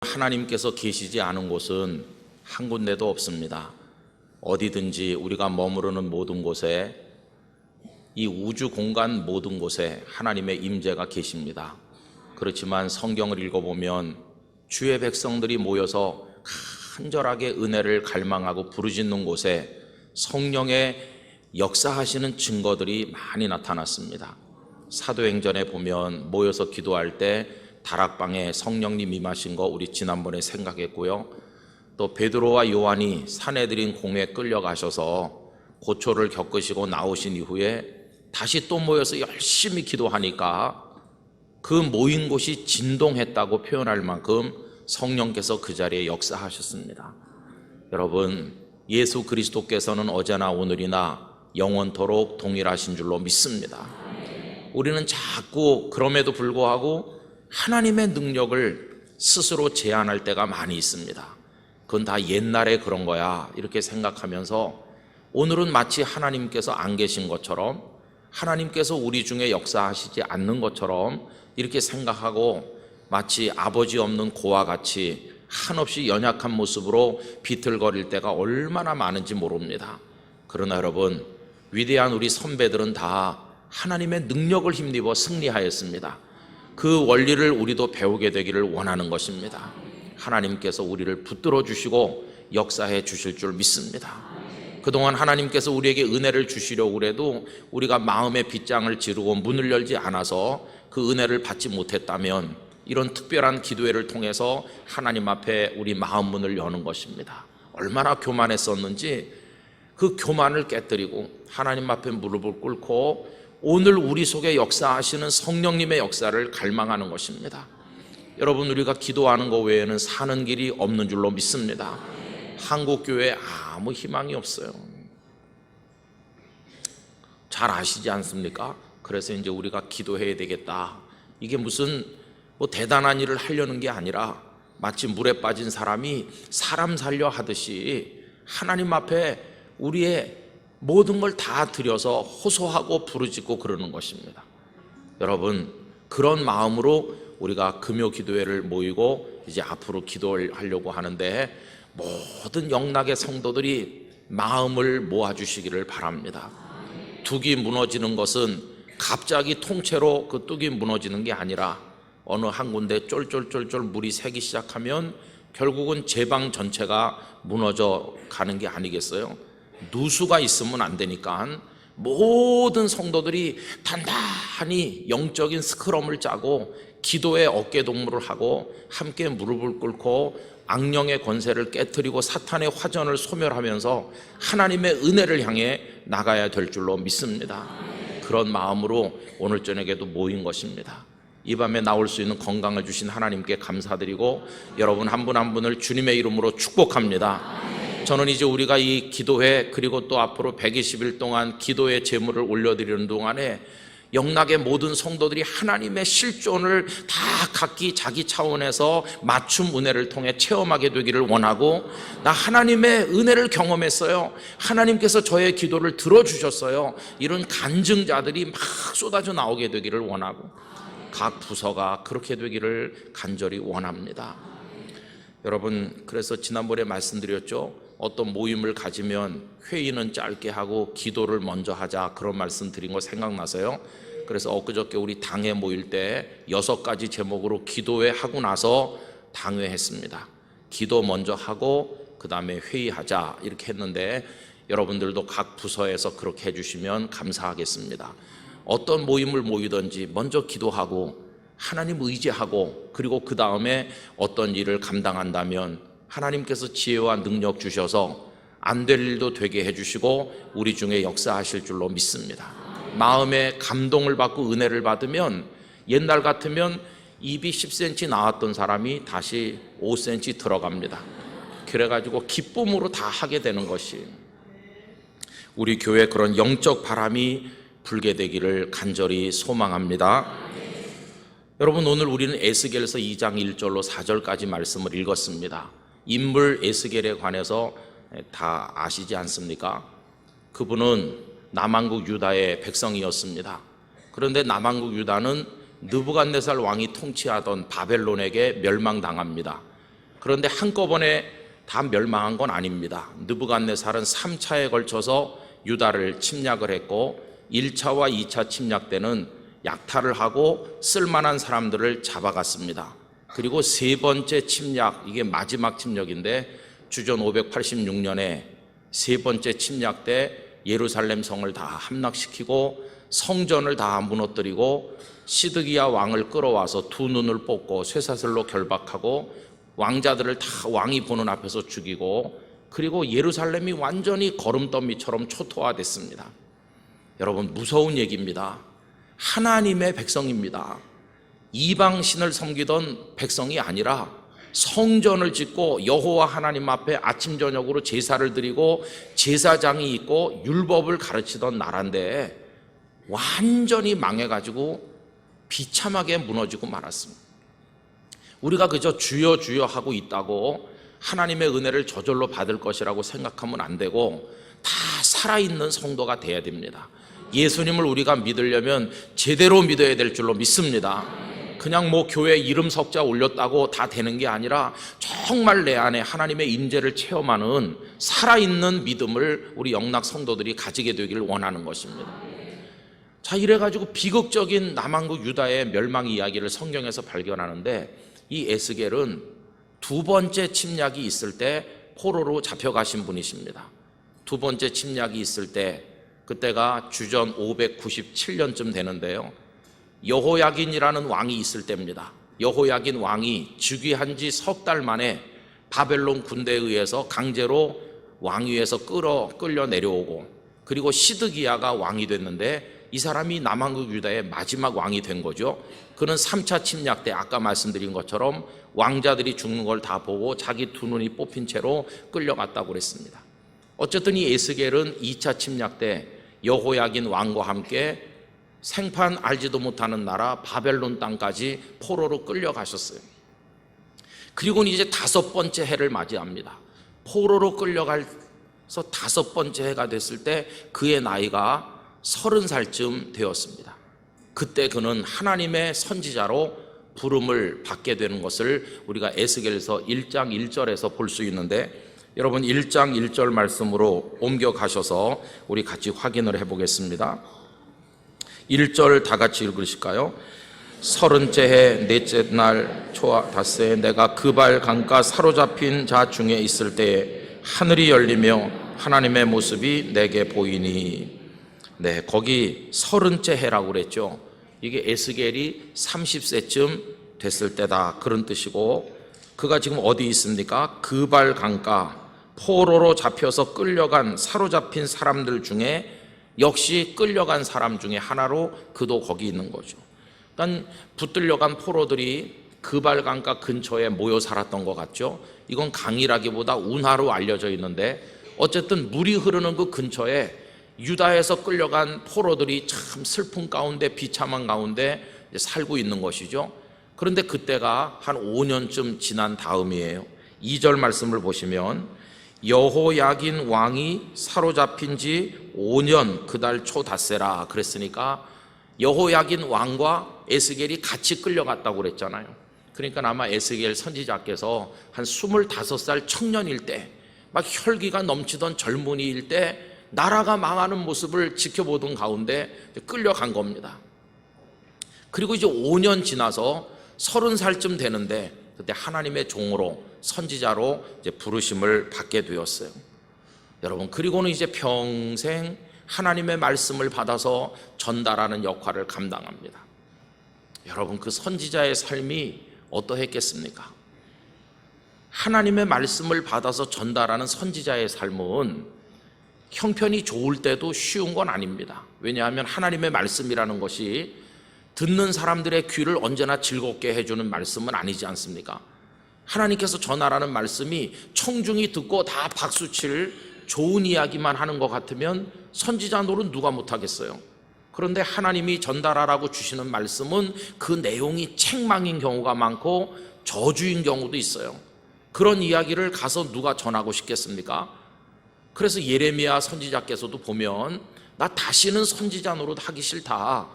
하나님께서 계시지 않은 곳은 한 군데도 없습니다. 어디든지 우리가 머무르는 모든 곳에, 이 우주 공간 모든 곳에 하나님의 임재가 계십니다. 그렇지만 성경을 읽어보면 주의 백성들이 모여서 간절하게 은혜를 갈망하고 부르짖는 곳에 성령의 역사하시는 증거들이 많이 나타났습니다. 사도행전에 보면 모여서 기도할 때 다락방에 성령님 임하신 거 우리 지난번에 생각했고요. 또 베드로와 요한이 산헤드린 공회에 끌려가셔서 고초를 겪으시고 나오신 이후에 다시 또 모여서 열심히 기도하니까 그 모인 곳이 진동했다고 표현할 만큼 성령께서 그 자리에 역사하셨습니다. 여러분, 예수 그리스도께서는 어제나 오늘이나 영원토록 동일하신 줄로 믿습니다. 우리는 자꾸 그럼에도 불구하고 하나님의 능력을 스스로 제한할 때가 많이 있습니다. 그건 다 옛날에 그런 거야 이렇게 생각하면서 오늘은 마치 하나님께서 안 계신 것처럼, 하나님께서 우리 중에 역사하시지 않는 것처럼 이렇게 생각하고 마치 아버지 없는 고와 같이 한없이 연약한 모습으로 비틀거릴 때가 얼마나 많은지 모릅니다. 그러나 여러분, 위대한 우리 선배들은 다 하나님의 능력을 힘입어 승리하였습니다. 그 원리를 우리도 배우게 되기를 원하는 것입니다. 하나님께서 우리를 붙들어 주시고 역사해 주실 줄 믿습니다. 그동안 하나님께서 우리에게 은혜를 주시려고 해도 우리가 마음의 빗장을 지르고 문을 열지 않아서 그 은혜를 받지 못했다면 이런 특별한 기도회를 통해서 하나님 앞에 우리 마음 문을 여는 것입니다. 얼마나 교만했었는지 그 교만을 깨뜨리고 하나님 앞에 무릎을 꿇고 오늘 우리 속에 역사하시는 성령님의 역사를 갈망하는 것입니다. 여러분, 우리가 기도하는 것 외에는 사는 길이 없는 줄로 믿습니다. 한국교회에 아무 희망이 없어요. 잘 아시지 않습니까? 그래서 이제 우리가 기도해야 되겠다. 이게 무슨 대단한 일을 하려는 게 아니라 마치 물에 빠진 사람이 사람 살려 하듯이 하나님 앞에 우리의 모든 걸 다 들여서 호소하고 부르짖고 그러는 것입니다. 여러분, 그런 마음으로 우리가 금요 기도회를 모이고 이제 앞으로 기도하려고 하는데 모든 영락의 성도들이 마음을 모아주시기를 바랍니다. 둑이 무너지는 것은 갑자기 통째로 그 뚝이 무너지는 게 아니라 어느 한 군데 쫄쫄쫄쫄 물이 새기 시작하면 결국은 제방 전체가 무너져 가는 게 아니겠어요? 누수가 있으면 안 되니까 모든 성도들이 단단히 영적인 스크럼을 짜고 기도의 어깨동무를 하고 함께 무릎을 꿇고 악령의 권세를 깨트리고 사탄의 화전을 소멸하면서 하나님의 은혜를 향해 나가야 될 줄로 믿습니다. 그런 마음으로 오늘 저녁에도 모인 것입니다. 이 밤에 나올 수 있는 건강을 주신 하나님께 감사드리고 여러분 한 분 한 분을 주님의 이름으로 축복합니다. 저는 이제 우리가 이 기도회 그리고 또 앞으로 120일 동안 기도의 제물을 올려드리는 동안에 영락의 모든 성도들이 하나님의 실존을 다 각기 자기 차원에서 맞춤 은혜를 통해 체험하게 되기를 원하고, 나 하나님의 은혜를 경험했어요, 하나님께서 저의 기도를 들어주셨어요, 이런 간증자들이 막 쏟아져 나오게 되기를 원하고 각 부서가 그렇게 되기를 간절히 원합니다. 여러분, 그래서 지난번에 말씀드렸죠. 어떤 모임을 가지면 회의는 짧게 하고 기도를 먼저 하자, 그런 말씀 드린 거 생각나서요. 그래서 엊그저께 우리 당회 모일 때 6가지 제목으로 기도회 하고 나서 당회 했습니다. 기도 먼저 하고 그 다음에 회의하자 이렇게 했는데 여러분들도 각 부서에서 그렇게 해주시면 감사하겠습니다. 어떤 모임을 모이든지 먼저 기도하고 하나님 의지하고 그리고 그 다음에 어떤 일을 감당한다면 하나님께서 지혜와 능력 주셔서 안 될 일도 되게 해주시고 우리 중에 역사하실 줄로 믿습니다. 마음에 감동을 받고 은혜를 받으면 옛날 같으면 입이 10cm 나왔던 사람이 다시 5cm 들어갑니다. 그래가지고 기쁨으로 다 하게 되는 것이, 우리 교회에 그런 영적 바람이 불게 되기를 간절히 소망합니다. 여러분, 오늘 우리는 에스겔서 2장 1절로 4절까지 말씀을 읽었습니다. 인물 에스겔에 관해서 다 아시지 않습니까? 그분은 남한국 유다의 백성이었습니다. 그런데 남한국 유다는 느부갓네살 왕이 통치하던 바벨론에게 멸망당합니다. 그런데 한꺼번에 다 멸망한 건 아닙니다. 느부갓네살은 3차에 걸쳐서 유다를 침략을 했고 1차와 2차 침략 때는 약탈을 하고 쓸만한 사람들을 잡아갔습니다. 그리고 세 번째 침략, 이게 마지막 침략인데 주전 586년에 세 번째 침략 때 예루살렘 성을 다 함락시키고 성전을 다 무너뜨리고 시드기야 왕을 끌어와서 두 눈을 뽑고 쇠사슬로 결박하고 왕자들을 다 왕이 보는 앞에서 죽이고 그리고 예루살렘이 완전히 거름더미처럼 초토화됐습니다. 여러분, 무서운 얘기입니다. 하나님의 백성입니다. 이방신을 섬기던 백성이 아니라 성전을 짓고 여호와 하나님 앞에 아침 저녁으로 제사를 드리고 제사장이 있고 율법을 가르치던 나라인데 완전히 망해가지고 비참하게 무너지고 말았습니다. 우리가 그저 주여 주여 하고 있다고 하나님의 은혜를 저절로 받을 것이라고 생각하면 안 되고 다 살아있는 성도가 돼야 됩니다. 예수님을 우리가 믿으려면 제대로 믿어야 될 줄로 믿습니다. 그냥 뭐 교회 이름 석자 올렸다고 다 되는 게 아니라 정말 내 안에 하나님의 임재를 체험하는 살아있는 믿음을 우리 영락 성도들이 가지게 되기를 원하는 것입니다. 자, 이래가지고 비극적인 남한국 유다의 멸망 이야기를 성경에서 발견하는데 이 에스겔은 두 번째 침략이 있을 때 포로로 잡혀가신 분이십니다. 두 번째 침략이 있을 때 그때가 주전 597년쯤 되는데요, 여호야긴이라는 왕이 있을 때입니다. 여호야긴 왕이 즉위한 지 석 달 만에 바벨론 군대에 의해서 강제로 왕위에서 끌려 내려오고 그리고 시드기야가 왕이 됐는데 이 사람이 남한국 유다의 마지막 왕이 된 거죠. 그는 3차 침략 때 아까 말씀드린 것처럼 왕자들이 죽는 걸 다 보고 자기 두 눈이 뽑힌 채로 끌려갔다고 그랬습니다. 어쨌든 이 에스겔은 2차 침략 때 여호야긴 왕과 함께 생판 알지도 못하는 나라 바벨론 땅까지 포로로 끌려가셨어요. 그리고는 이제 다섯 번째 해를 맞이합니다. 포로로 끌려가서 다섯 번째 해가 됐을 때 그의 나이가 30살쯤 되었습니다. 그때 그는 하나님의 선지자로 부름을 받게 되는 것을 우리가 에스겔서 1장 1절에서 볼 수 있는데, 여러분 1장 1절 말씀으로 옮겨가셔서 우리 같이 확인을 해보겠습니다. 1절 다 같이 읽으실까요? 30째 해 넷째 날 초하 닷새에 내가 그발 강가 사로잡힌 자 중에 있을 때에 하늘이 열리며 하나님의 모습이 내게 보이니. 네, 거기 30째 해라고 그랬죠. 이게 에스겔이 30세쯤 됐을 때다, 그런 뜻이고, 그가 지금 어디 있습니까? 그발 강가, 포로로 잡혀서 끌려간 사로잡힌 사람들 중에 역시 끌려간 사람 중에 하나로 그도 거기 있는 거죠. 그러니까 붙들려간 포로들이 그발 강가 근처에 모여 살았던 것 같죠. 이건 강이라기보다 운하로 알려져 있는데 어쨌든 물이 흐르는 그 근처에 유다에서 끌려간 포로들이 참 슬픔 가운데 비참한 가운데 살고 있는 것이죠. 그런데 그때가 한 5년쯤 지난 다음이에요. 2절 말씀을 보시면 여호야긴 왕이 사로잡힌 지 5년 그달 초 닷새라 그랬으니까 여호야긴 왕과 에스겔이 같이 끌려갔다고 그랬잖아요. 그러니까 아마 에스겔 선지자께서 한 25살 청년일 때, 막 혈기가 넘치던 젊은이일 때 나라가 망하는 모습을 지켜보던 가운데 끌려간 겁니다. 그리고 이제 5년 지나서 30살쯤 되는데 그때 하나님의 종으로 선지자로 이제 부르심을 받게 되었어요. 여러분, 그리고는 이제 평생 하나님의 말씀을 받아서 전달하는 역할을 감당합니다. 여러분, 그 선지자의 삶이 어떠했겠습니까? 하나님의 말씀을 받아서 전달하는 선지자의 삶은 형편이 좋을 때도 쉬운 건 아닙니다. 왜냐하면 하나님의 말씀이라는 것이 듣는 사람들의 귀를 언제나 즐겁게 해주는 말씀은 아니지 않습니까? 하나님께서 전하라는 말씀이 청중이 듣고 다 박수칠 좋은 이야기만 하는 것 같으면 선지자 노릇 누가 못하겠어요? 그런데 하나님이 전달하라고 주시는 말씀은 그 내용이 책망인 경우가 많고 저주인 경우도 있어요. 그런 이야기를 가서 누가 전하고 싶겠습니까? 그래서 예레미야 선지자께서도 보면 나 다시는 선지자 노릇 하기 싫다,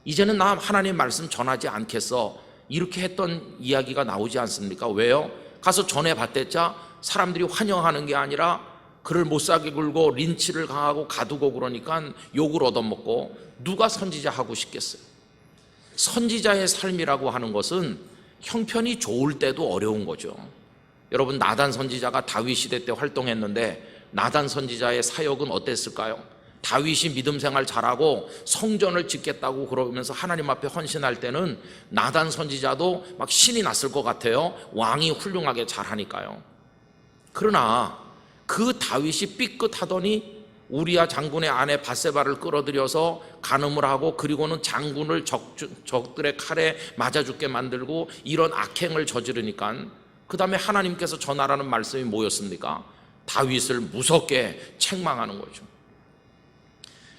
이제는 나 하나님의 말씀 전하지 않겠어, 이렇게 했던 이야기가 나오지 않습니까? 왜요? 가서 전해봤댔자 사람들이 환영하는 게 아니라 그를 못살게 굴고 린치를 강하고 가두고 그러니까 욕을 얻어먹고 누가 선지자 하고 싶겠어요? 선지자의 삶이라고 하는 것은 형편이 좋을 때도 어려운 거죠. 여러분, 나단 선지자가 다윗 시대 때 활동했는데 나단 선지자의 사역은 어땠을까요? 다윗이 믿음 생활 잘하고 성전을 짓겠다고 그러면서 하나님 앞에 헌신할 때는 나단 선지자도 막 신이 났을 것 같아요. 왕이 훌륭하게 잘하니까요. 그러나 그 다윗이 삐끗하더니 우리야 장군의 아내 밧세바를 끌어들여서 간음을 하고 그리고는 장군을 적들의 칼에 맞아 죽게 만들고 이런 악행을 저지르니까 그 다음에 하나님께서 전하라는 말씀이 뭐였습니까? 다윗을 무섭게 책망하는 거죠.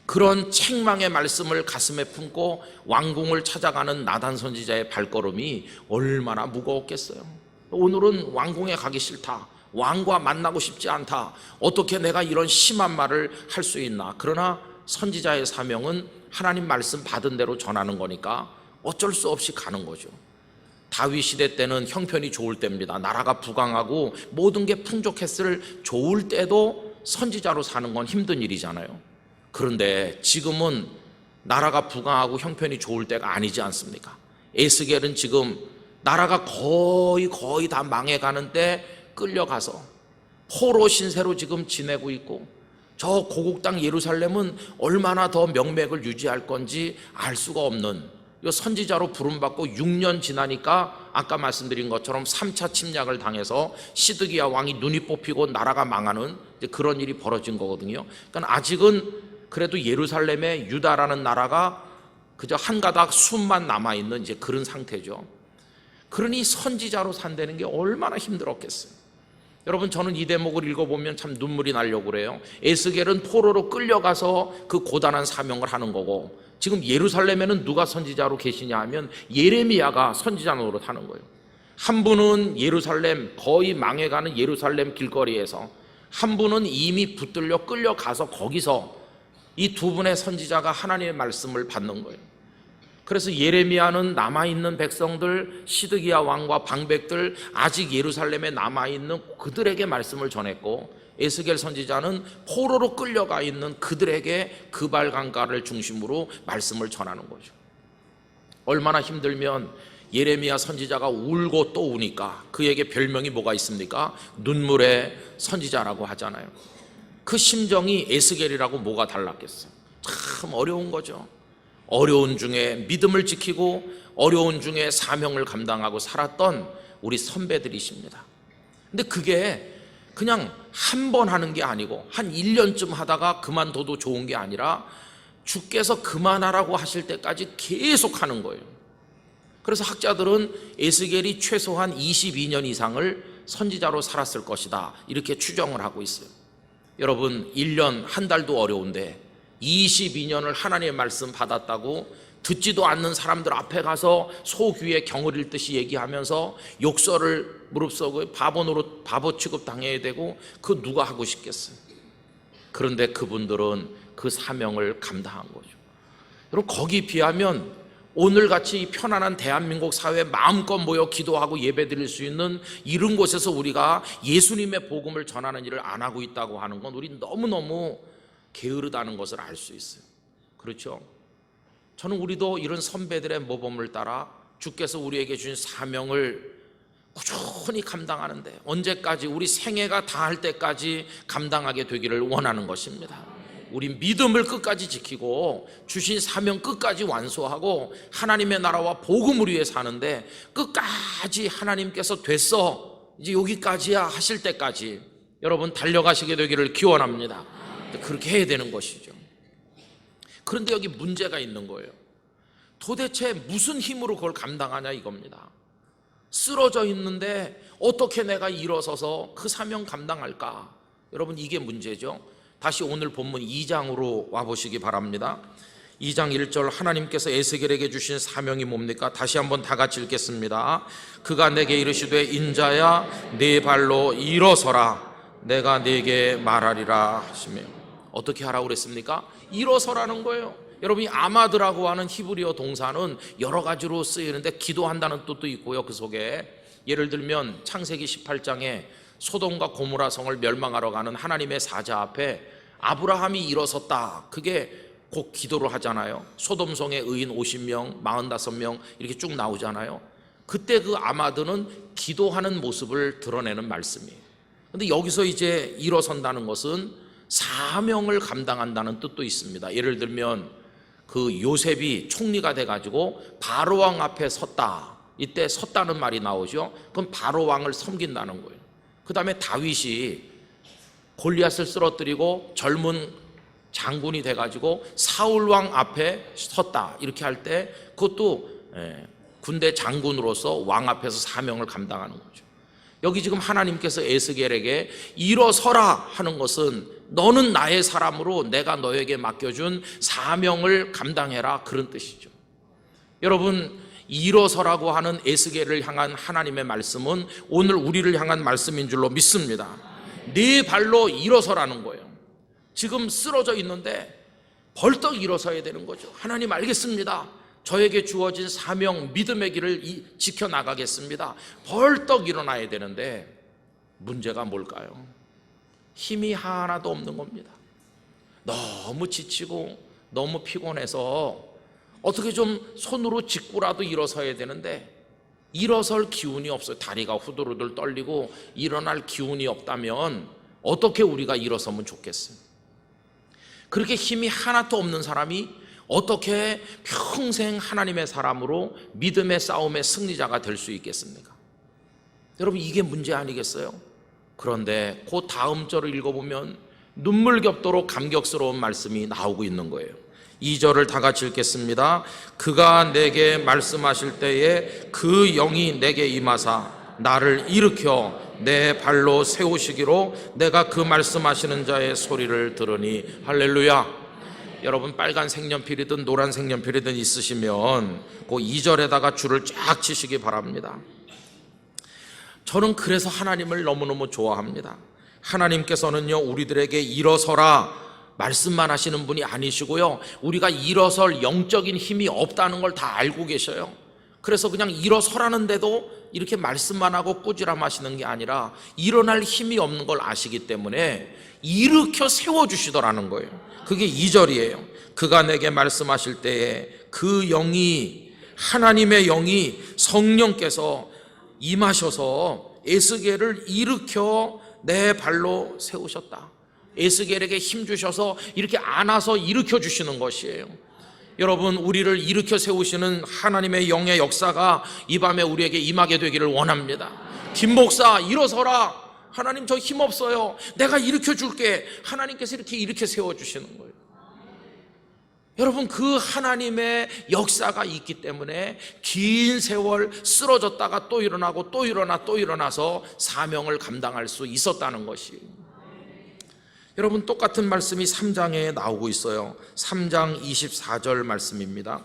그런 책망의 말씀을 가슴에 품고 왕궁을 찾아가는 나단 선지자의 발걸음이 얼마나 무거웠겠어요. 오늘은 왕궁에 가기 싫다, 왕과 만나고 싶지 않다, 어떻게 내가 이런 심한 말을 할 수 있나. 그러나 선지자의 사명은 하나님 말씀 받은 대로 전하는 거니까 어쩔 수 없이 가는 거죠. 다윗 시대 때는 형편이 좋을 때입니다. 나라가 부강하고 모든 게 풍족했을 좋을 때도 선지자로 사는 건 힘든 일이잖아요. 그런데 지금은 나라가 부강하고 형편이 좋을 때가 아니지 않습니까? 에스겔은 지금 나라가 거의 다 망해가는 때 끌려가서 포로 신세로 지금 지내고 있고, 저 고국 땅 예루살렘은 얼마나 더 명맥을 유지할 건지 알 수가 없는, 선지자로 부름받고 6년 지나니까 아까 말씀드린 것처럼 3차 침략을 당해서 시드기야 왕이 눈이 뽑히고 나라가 망하는 그런 일이 벌어진 거거든요. 그러니까 아직은 그래도 예루살렘에 유다라는 나라가 그저 한 가닥 숲만 남아있는 이제 그런 상태죠. 그러니 선지자로 산다는 게 얼마나 힘들었겠어요. 여러분, 저는 이 대목을 읽어보면 참 눈물이 나려고 그래요. 에스겔은 포로로 끌려가서 그 고단한 사명을 하는 거고, 지금 예루살렘에는 누가 선지자로 계시냐 하면 예레미야가 선지자 노릇 하는 거예요. 한 분은 예루살렘, 거의 망해가는 예루살렘 길거리에서, 한 분은 이미 붙들려 끌려가서 거기서 이 두 분의 선지자가 하나님의 말씀을 받는 거예요. 그래서 예레미야는 남아있는 백성들, 시드기야 왕과 방백들, 아직 예루살렘에 남아있는 그들에게 말씀을 전했고, 에스겔 선지자는 포로로 끌려가 있는 그들에게 그발강가를 중심으로 말씀을 전하는 거죠. 얼마나 힘들면 예레미야 선지자가 울고 또 우니까 그에게 별명이 뭐가 있습니까? 눈물의 선지자라고 하잖아요. 그 심정이 에스겔이라고 뭐가 달랐겠어요? 참 어려운 거죠. 어려운 중에 믿음을 지키고 어려운 중에 사명을 감당하고 살았던 우리 선배들이십니다. 근데 그게 그냥 한 번 하는 게 아니고 한 1년쯤 하다가 그만둬도 좋은 게 아니라 주께서 그만하라고 하실 때까지 계속 하는 거예요. 그래서 학자들은 에스겔이 최소한 22년 이상을 선지자로 살았을 것이다, 이렇게 추정을 하고 있어요. 여러분, 1년 한 달도 어려운데 22년을 하나님의 말씀 받았다고 듣지도 않는 사람들 앞에 가서 소귀에 경을 읽듯이 얘기하면서 욕설을 무릅쓰고 바보 취급 당해야 되고, 그 누가 하고 싶겠어요? 그런데 그분들은 그 사명을 감당한 거죠. 여러분, 거기 비하면 오늘같이 편안한 대한민국 사회에 마음껏 모여 기도하고 예배드릴 수 있는 이런 곳에서 우리가 예수님의 복음을 전하는 일을 안 하고 있다고 하는 건 우리 너무너무 게으르다는 것을 알 수 있어요. 그렇죠? 저는 우리도 이런 선배들의 모범을 따라 주께서 우리에게 주신 사명을 꾸준히 감당하는데, 언제까지? 우리 생애가 다할 때까지 감당하게 되기를 원하는 것입니다. 우리 믿음을 끝까지 지키고 주신 사명 끝까지 완수하고 하나님의 나라와 복음을 위해 사는데, 끝까지 하나님께서 됐어, 이제 여기까지야 하실 때까지 여러분 달려가시게 되기를 기원합니다. 그렇게 해야 되는 것이죠. 그런데 여기 문제가 있는 거예요. 도대체 무슨 힘으로 그걸 감당하냐 이겁니다. 쓰러져 있는데 어떻게 내가 일어서서 그 사명 감당할까? 여러분, 이게 문제죠. 다시 오늘 본문 2장으로 와보시기 바랍니다. 2장 1절, 하나님께서 에스겔에게 주신 사명이 뭡니까? 다시 한번 다 같이 읽겠습니다. 그가 내게 이르시되, 인자야 네 발로 일어서라, 내가 네게 말하리라 하시며. 어떻게 하라고 그랬습니까? 일어서라는 거예요. 여러분이 아마드라고 하는 히브리어 동사는 여러 가지로 쓰이는데 기도한다는 뜻도 있고요, 그 속에 예를 들면 창세기 18장에 소돔과 고모라 성을 멸망하러 가는 하나님의 사자 앞에 아브라함이 일어섰다, 그게 곧 기도를 하잖아요. 소돔성의 의인 50명, 45명 이렇게 쭉 나오잖아요. 그때 그 아마드는 기도하는 모습을 드러내는 말씀이에요. 근데 여기서 이제 일어선다는 것은 사명을 감당한다는 뜻도 있습니다. 예를 들면 그 요셉이 총리가 돼가지고 바로왕 앞에 섰다, 이때 섰다는 말이 나오죠. 그럼 바로왕을 섬긴다는 거예요. 그 다음에 다윗이 골리앗을 쓰러뜨리고 젊은 장군이 돼가지고 사울왕 앞에 섰다, 이렇게 할 때 그것도 군대 장군으로서 왕 앞에서 사명을 감당하는 거죠. 여기 지금 하나님께서 에스겔에게 일어서라 하는 것은 너는 나의 사람으로 내가 너에게 맡겨준 사명을 감당해라, 그런 뜻이죠. 여러분, 일어서라고 하는 에스겔을 향한 하나님의 말씀은 오늘 우리를 향한 말씀인 줄로 믿습니다. 네 발로 일어서라는 거예요. 지금 쓰러져 있는데 벌떡 일어서야 되는 거죠. 하나님 알겠습니다. 저에게 주어진 사명, 믿음의 길을 지켜나가겠습니다. 벌떡 일어나야 되는데 문제가 뭘까요? 힘이 하나도 없는 겁니다. 너무 지치고 너무 피곤해서 어떻게 좀 손으로 짚고라도 일어서야 되는데 일어설 기운이 없어요. 다리가 후들후들 떨리고 일어날 기운이 없다면 어떻게 우리가 일어서면 좋겠어요? 그렇게 힘이 하나도 없는 사람이 어떻게 평생 하나님의 사람으로 믿음의 싸움의 승리자가 될 수 있겠습니까? 여러분, 이게 문제 아니겠어요? 그런데 그 다음 절을 읽어보면 눈물겹도록 감격스러운 말씀이 나오고 있는 거예요. 2절을 다 같이 읽겠습니다. 그가 내게 말씀하실 때에 그 영이 내게 임하사 나를 일으켜 내 발로 세우시기로 내가 그 말씀하시는 자의 소리를 들으니. 할렐루야. 여러분, 빨간 색연필이든 노란 색연필이든 있으시면 그 2절에다가 줄을 쫙 치시기 바랍니다. 저는 그래서 하나님을 너무너무 좋아합니다. 하나님께서는요, 우리들에게 일어서라 말씀만 하시는 분이 아니시고요, 우리가 일어설 영적인 힘이 없다는 걸 다 알고 계셔요. 그래서 그냥 일어서라는데도 이렇게 말씀만 하고 꾸지람 하시는 게 아니라 일어날 힘이 없는 걸 아시기 때문에 일으켜 세워주시더라는 거예요. 그게 2절이에요. 그가 내게 말씀하실 때에 그 영이, 하나님의 영이, 성령께서 임하셔서 에스겔을 일으켜 내 발로 세우셨다. 에스겔에게 힘 주셔서 이렇게 안아서 일으켜 주시는 것이에요. 여러분, 우리를 일으켜 세우시는 하나님의 영의 역사가 이 밤에 우리에게 임하게 되기를 원합니다. 김 목사 일어서라. 하나님 저 힘없어요. 내가 일으켜 줄게. 하나님께서 이렇게 일으켜 세워주시는 거예요. 여러분, 그 하나님의 역사가 있기 때문에 긴 세월 쓰러졌다가 또 일어나고 또 일어나 또 일어나서 사명을 감당할 수 있었다는 것이에요. 여러분, 똑같은 말씀이 3장에 나오고 있어요. 3장 24절 말씀입니다.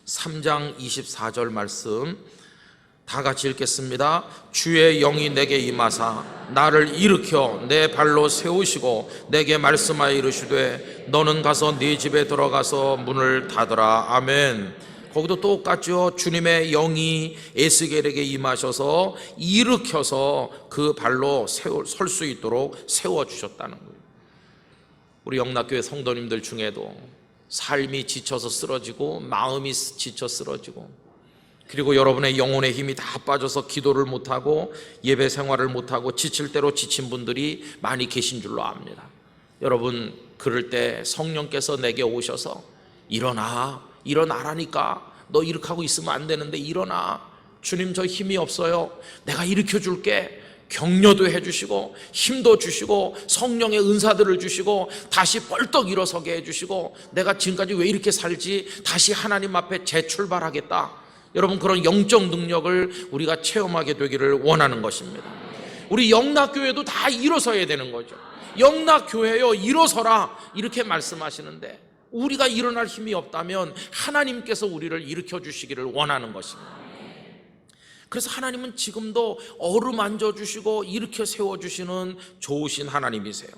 3장 24절 말씀 다 같이 읽겠습니다. 주의 영이 내게 임하사 나를 일으켜 내 발로 세우시고 내게 말씀하여 이르시되 너는 가서 네 집에 들어가서 문을 닫으라. 아멘. 거기도 똑같죠. 주님의 영이 에스겔에게 임하셔서 일으켜서 그 발로 설 수 있도록 세워주셨다는 거예요. 우리 영락교회 성도님들 중에도 삶이 지쳐서 쓰러지고 마음이 지쳐 쓰러지고 그리고 여러분의 영혼의 힘이 다 빠져서 기도를 못하고 예배 생활을 못하고 지칠 대로 지친 분들이 많이 계신 줄로 압니다. 여러분, 그럴 때 성령께서 내게 오셔서 일어나라니까. 너 이렇게 하고 있으면 안 되는데 일어나. 주님 저 힘이 없어요. 내가 일으켜 줄게. 격려도 해주시고 힘도 주시고 성령의 은사들을 주시고 다시 벌떡 일어서게 해주시고 내가 지금까지 왜 이렇게 살지? 다시 하나님 앞에 재출발하겠다. 여러분, 그런 영적 능력을 우리가 체험하게 되기를 원하는 것입니다. 우리 영락교회도 다 일어서야 되는 거죠. 영락교회요, 일어서라 이렇게 말씀하시는데 우리가 일어날 힘이 없다면 하나님께서 우리를 일으켜 주시기를 원하는 것입니다. 그래서 하나님은 지금도 어루만져 주시고 일으켜 세워주시는 좋으신 하나님이세요.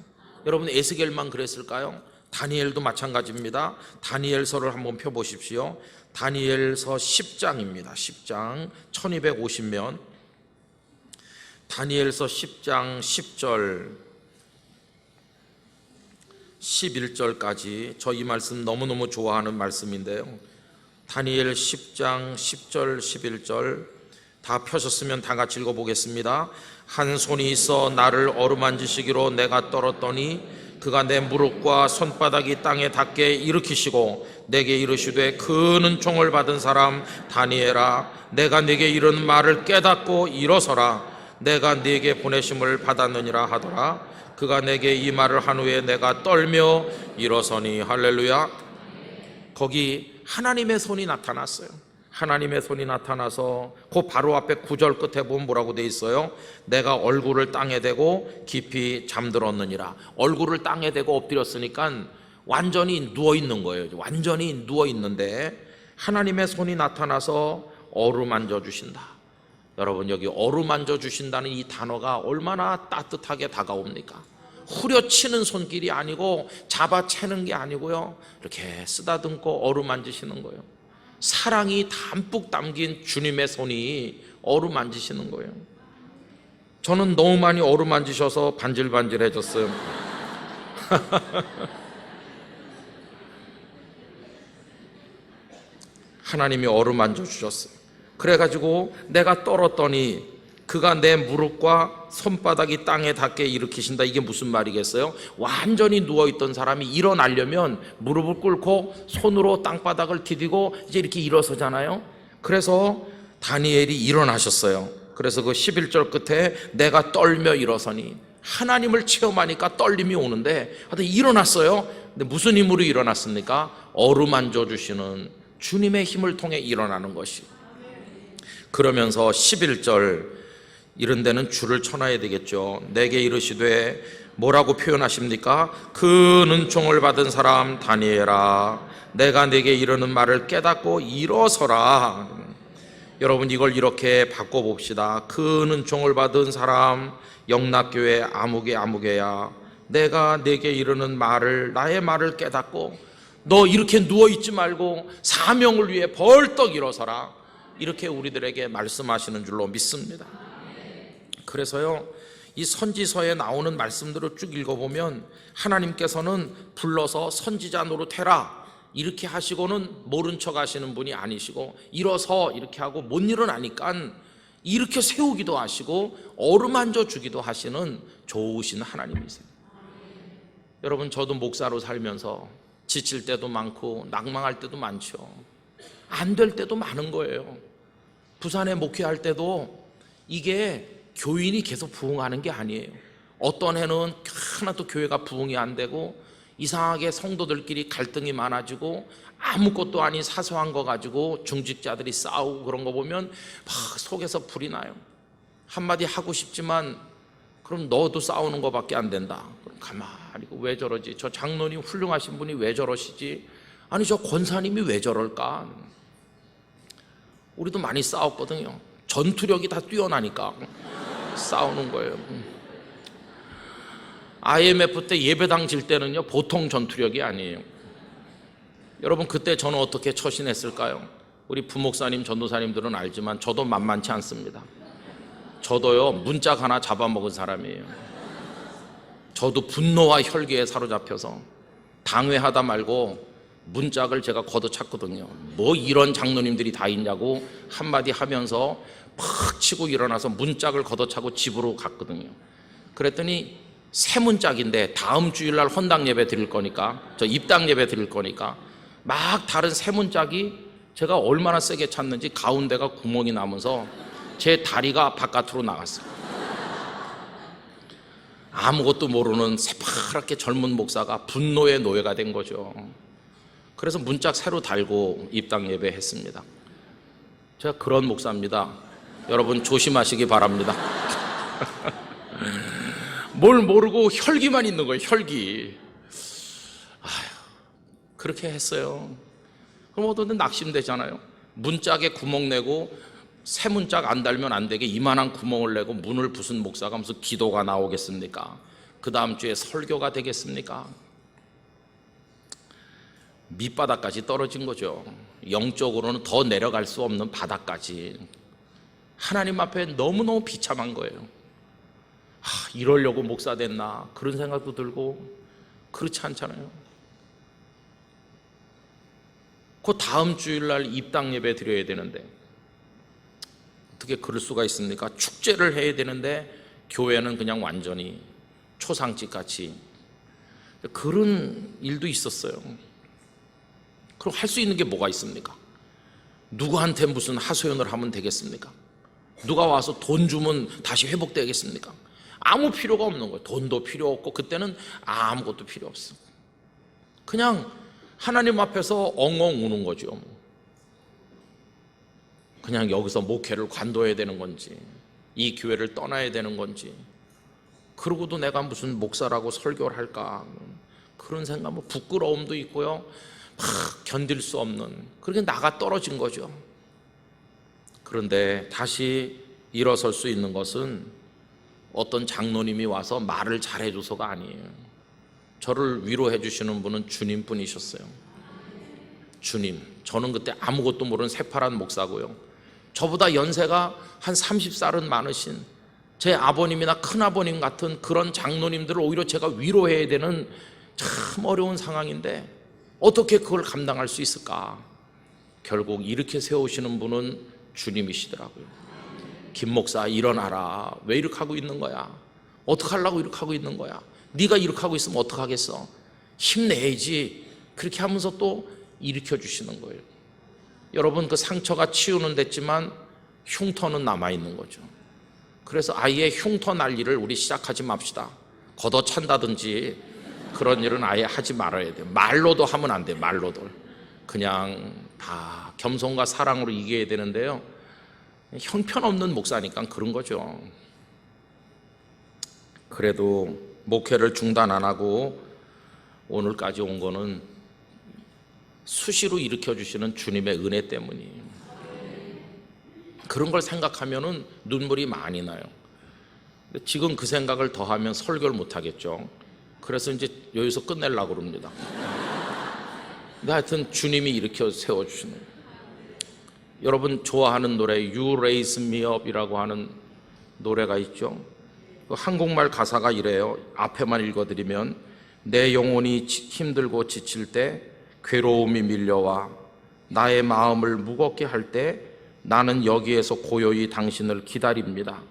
여러분, 에스겔만 그랬을까요? 다니엘도 마찬가지입니다. 다니엘서를 한번 펴보십시오. 다니엘서 10장입니다. 10장 1250면 다니엘서 10장 10절 11절까지 저 이 말씀 너무너무 좋아하는 말씀인데요. 다니엘 10장 10절 11절 다 펴셨으면 다 같이 읽어보겠습니다. 한 손이 있어 나를 어루만지시기로 내가 떨었더니 그가 내 무릎과 손바닥이 땅에 닿게 일으키시고 내게 이르시되 그 은총을 받은 사람 다니엘아, 내가 네게 이런 말을 깨닫고 일어서라. 내가 네게 보내심을 받았느니라 하더라. 그가 내게 이 말을 한 후에 내가 떨며 일어서니. 할렐루야. 거기 하나님의 손이 나타났어요. 하나님의 손이 나타나서 그 바로 앞에 9절 끝에 보면 뭐라고 돼 있어요? 내가 얼굴을 땅에 대고 깊이 잠들었느니라. 얼굴을 땅에 대고 엎드렸으니까 완전히 누워있는 거예요. 완전히 누워있는데 하나님의 손이 나타나서 어루만져 주신다. 여러분, 여기 어루만져 주신다는 이 단어가 얼마나 따뜻하게 다가옵니까? 후려치는 손길이 아니고 잡아채는 게 아니고요, 이렇게 쓰다듬고 어루만지시는 거예요. 사랑이 담뿍 담긴 주님의 손이 어루만지시는 거예요. 저는 너무 많이 어루만지셔서 반질반질해졌어요. 하나님이 어루만져 주셨어요. 그래가지고 내가 떨었더니 그가 내 무릎과 손바닥이 땅에 닿게 일으키신다. 이게 무슨 말이겠어요? 완전히 누워있던 사람이 일어나려면 무릎을 꿇고 손으로 땅바닥을 디디고 이제 이렇게 일어서잖아요. 그래서 다니엘이 일어나셨어요. 그래서 그 11절 끝에 내가 떨며 일어서니, 하나님을 체험하니까 떨림이 오는데 하여튼 일어났어요. 근데 무슨 힘으로 일어났습니까? 어루만져 주시는 주님의 힘을 통해 일어나는 것이. 그러면서 11절 이런 데는 줄을 쳐놔야 되겠죠. 내게 이르시되 뭐라고 표현하십니까? 그 은총을 받은 사람 다니엘아, 내가 내게 이르는 말을 깨닫고 일어서라. 여러분, 이걸 이렇게 바꿔봅시다. 그 은총을 받은 사람 영락교회 아무개야, 내가 내게 이르는 말을, 나의 말을 깨닫고 너 이렇게 누워있지 말고 사명을 위해 벌떡 일어서라. 이렇게 우리들에게 말씀하시는 줄로 믿습니다. 그래서요, 이 선지서에 나오는 말씀들을 쭉 읽어보면 하나님께서는 불러서 선지자 노릇해라 이렇게 하시고는 모른 척 하시는 분이 아니시고, 일어서 이렇게 하고 못 일어나니까 이렇게 세우기도 하시고 어루만져 주기도 하시는 좋으신 하나님이세요. 여러분, 저도 목사로 살면서 지칠 때도 많고 낭망할 때도 많죠. 안 될 때도 많은 거예요. 부산에 목회할 때도 이게 교인이 계속 부흥하는 게 아니에요. 어떤 해는 하나도 교회가 부흥이 안 되고 이상하게 성도들끼리 갈등이 많아지고 아무것도 아닌 사소한 거 가지고 중직자들이 싸우고 그런 거 보면 막 속에서 불이 나요. 한마디 하고 싶지만 그럼 너도 싸우는 거밖에 안 된다. 그럼 가만히 왜 저러지? 저 장로님 훌륭하신 분이 왜 저러시지? 아니 저 권사님이 왜 저럴까? 우리도 많이 싸웠거든요. 전투력이 다 뛰어나니까 싸우는 거예요. IMF 때 예배당 질 때는요 보통 전투력이 아니에요. 여러분, 그때 저는 어떻게 처신했을까요? 우리 부목사님 전도사님들은 알지만 저도 만만치 않습니다. 저도요 문짝 하나 잡아먹은 사람이에요. 저도 분노와 혈기에 사로잡혀서 당회하다 말고 문짝을 제가 걷어찼거든요. 뭐 이런 장로님들이 다 있냐고 한마디 하면서 팍 치고 일어나서 문짝을 걷어차고 집으로 갔거든요. 그랬더니 새 문짝인데 다음 주일날 헌당 예배 드릴 거니까, 저 입당 예배 드릴 거니까 막 다른 새 문짝이 제가 얼마나 세게 찼는지 가운데가 구멍이 나면서 제 다리가 바깥으로 나갔어요. 아무것도 모르는 새파랗게 젊은 목사가 분노의 노예가 된 거죠. 그래서 문짝 새로 달고 입당 예배 했습니다. 제가 그런 목사입니다. 여러분 조심하시기 바랍니다. 뭘 모르고 혈기만 있는 거예요. 혈기. 그렇게 했어요. 그럼 어떤 데 낙심되잖아요. 문짝에 구멍 내고 새 문짝 안 달면 안 되게 이만한 구멍을 내고 문을 부순 목사가 무슨 기도가 나오겠습니까? 그 다음 주에 설교가 되겠습니까? 밑바닥까지 떨어진 거죠. 영적으로는 더 내려갈 수 없는 바닥까지. 하나님 앞에 너무너무 비참한 거예요. 이러려고 목사 됐나 그런 생각도 들고. 그렇지 않잖아요. 그 다음 주일날 입당 예배 드려야 되는데 어떻게 그럴 수가 있습니까? 축제를 해야 되는데 교회는 그냥 완전히 초상집같이. 그런 일도 있었어요. 그럼 할 수 있는 게 뭐가 있습니까? 누구한테 무슨 하소연을 하면 되겠습니까? 누가 와서 돈 주면 다시 회복되겠습니까? 아무 필요가 없는 거예요. 돈도 필요 없고 그때는 아무것도 필요 없어. 그냥 하나님 앞에서 엉엉 우는 거죠. 그냥 여기서 목회를 관둬야 되는 건지 이 교회를 떠나야 되는 건지, 그러고도 내가 무슨 목사라고 설교를 할까 그런 생각, 부끄러움도 있고요. 막 견딜 수 없는, 그렇게 나가 떨어진 거죠. 그런데 다시 일어설 수 있는 것은 어떤 장로님이 와서 말을 잘해줘서가 아니에요. 저를 위로해 주시는 분은 주님뿐이셨어요. 주님. 저는 그때 아무것도 모르는 새파란 목사고요. 저보다 연세가 한 30살은 많으신 제 아버님이나 큰아버님 같은 그런 장로님들을 오히려 제가 위로해야 되는 참 어려운 상황인데 어떻게 그걸 감당할 수 있을까? 결국 이렇게 세우시는 분은 주님이시더라고요. 김 목사 일어나라. 왜 이렇게 하고 있는 거야? 어떡하려고 이렇게 하고 있는 거야? 네가 이렇게 하고 있으면 어떡하겠어? 힘내야지. 그렇게 하면서 또 일으켜 주시는 거예요. 여러분, 그 상처가 치유는 됐지만 흉터는 남아있는 거죠. 그래서 아예 흉터 날 일을 우리 시작하지 맙시다. 걷어찬다든지 그런 일은 아예 하지 말아야 돼요. 말로도 하면 안 돼요. 말로도. 그냥 다 겸손과 사랑으로 이겨야 되는데요. 형편없는 목사니까 그런 거죠. 그래도 목회를 중단 안 하고 오늘까지 온 거는 수시로 일으켜주시는 주님의 은혜 때문이에요. 그런 걸 생각하면은 눈물이 많이 나요. 지금 그 생각을 더하면 설교를 못 하겠죠. 그래서 이제 여기서 끝내려고 그럽니다. 근데 하여튼 주님이 일으켜 세워주시는 거예요. 여러분 좋아하는 노래 You Raise Me Up이라고 하는 노래가 있죠. 그 한국말 가사가 이래요. 앞에만 읽어드리면, 내 영혼이 힘들고 지칠 때, 괴로움이 밀려와 나의 마음을 무겁게 할 때 나는 여기에서 고요히 당신을 기다립니다.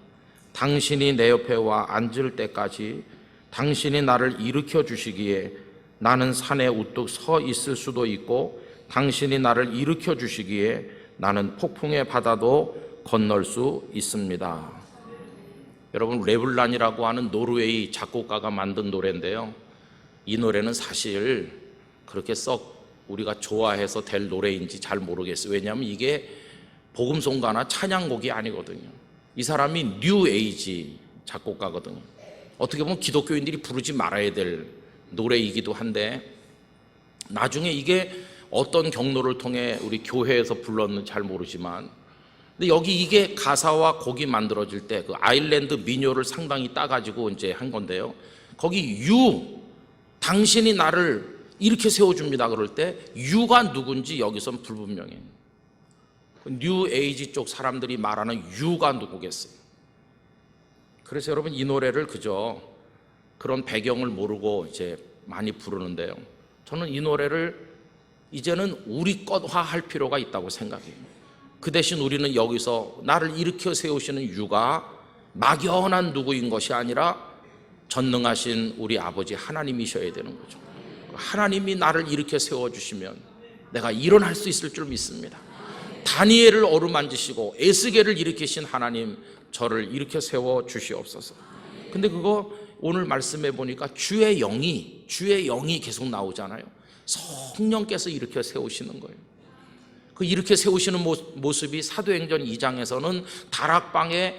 당신이 내 옆에 와 앉을 때까지 당신이 나를 일으켜 주시기에 나는 산에 우뚝 서 있을 수도 있고, 당신이 나를 일으켜 주시기에 나는 폭풍의 바다도 건널 수 있습니다. 여러분, 레블란이라고 하는 노르웨이 작곡가가 만든 노래인데요, 이 노래는 사실 그렇게 썩 우리가 좋아해서 될 노래인지 잘 모르겠어요. 왜냐하면 이게 복음송가나 찬양곡이 아니거든요. 이 사람이 뉴 에이지 작곡가거든요. 어떻게 보면 기독교인들이 부르지 말아야 될 노래이기도 한데, 나중에 이게 어떤 경로를 통해 우리 교회에서 불렀는지 잘 모르지만, 근데 여기 이게 가사와 곡이 만들어질 때 그 아일랜드 민요를 상당히 따가지고 이제 한 건데요, 거기 유, 당신이 나를 이렇게 세워줍니다 그럴 때 유가 누군지 여기선 불분명해요. 뉴 에이지 쪽 사람들이 말하는 유가 누구겠어요? 그래서 여러분, 이 노래를 그저 그런 배경을 모르고 이제 많이 부르는데요, 저는 이 노래를 이제는 우리 것화할 필요가 있다고 생각해요. 그 대신 우리는 여기서 나를 일으켜 세우시는 유가 막연한 누구인 것이 아니라 전능하신 우리 아버지 하나님이셔야 되는 거죠. 하나님이 나를 일으켜 세워주시면 내가 일어날 수 있을 줄 믿습니다. 다니엘을 어루만지시고 에스겔을 일으키신 하나님, 저를 일으켜 세워주시옵소서. 근데 그거 오늘 말씀해 보니까 주의 영이 계속 나오잖아요. 성령께서 일으켜 세우시는 거예요. 그 일으켜 세우시는 모습이 사도행전 2장에서는 다락방에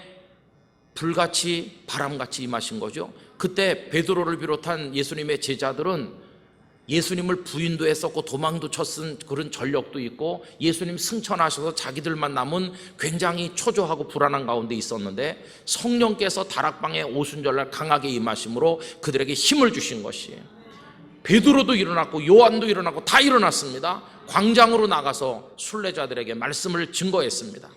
불같이 바람같이 임하신 거죠. 그때 베드로를 비롯한 예수님의 제자들은 예수님을 부인도 했었고 도망도 쳤은 그런 전력도 있고, 예수님 승천하셔서 자기들만 남은 굉장히 초조하고 불안한 가운데 있었는데, 성령께서 다락방에 오순절날 강하게 임하심으로 그들에게 힘을 주신 것이에요. 베드로도 일어났고 요한도 일어났고 다 일어났습니다. 광장으로 나가서 순례자들에게 말씀을 증거했습니다.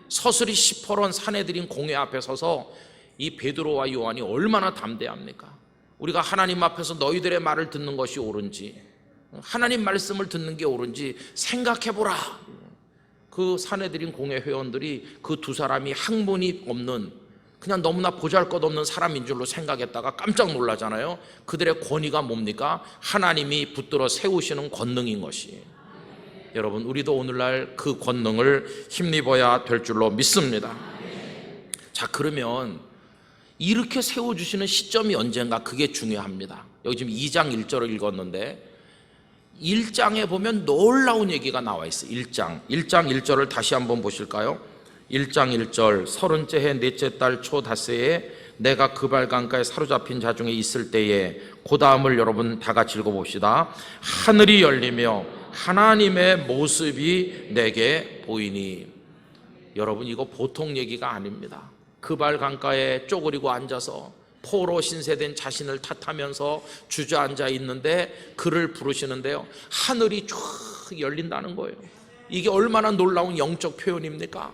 서슬이 시퍼런 사내들인 공회 앞에 서서 이 베드로와 요한이 얼마나 담대합니까? 우리가 하나님 앞에서 너희들의 말을 듣는 것이 옳은지, 하나님 말씀을 듣는 게 옳은지 생각해보라. 그 사내들인 공회 회원들이 그 두 사람이 학문이 없는, 그냥 너무나 보잘것없는 사람인 줄로 생각했다가 깜짝 놀라잖아요. 그들의 권위가 뭡니까? 하나님이 붙들어 세우시는 권능인 것이. 여러분, 우리도 오늘날 그 권능을 힘입어야 될 줄로 믿습니다. 자, 그러면 이렇게 세워주시는 시점이 언젠가, 그게 중요합니다. 여기 지금 2장 1절을 읽었는데 1장에 보면 놀라운 얘기가 나와 있어요. 1장 1절을 다시 한번 보실까요? 1장 1절 30째 해 넷째 달 초 닷새에 내가 그발 강가에 사로잡힌 자 중에 있을 때에, 그 다음을 여러분 다 같이 읽어봅시다. 하늘이 열리며 하나님의 모습이 내게 보이니. 여러분, 이거 보통 얘기가 아닙니다. 그발 강가에 쪼그리고 앉아서 포로 신세된 자신을 탓하면서 주저앉아 있는데 그를 부르시는데요, 하늘이 쫙 열린다는 거예요. 이게 얼마나 놀라운 영적 표현입니까?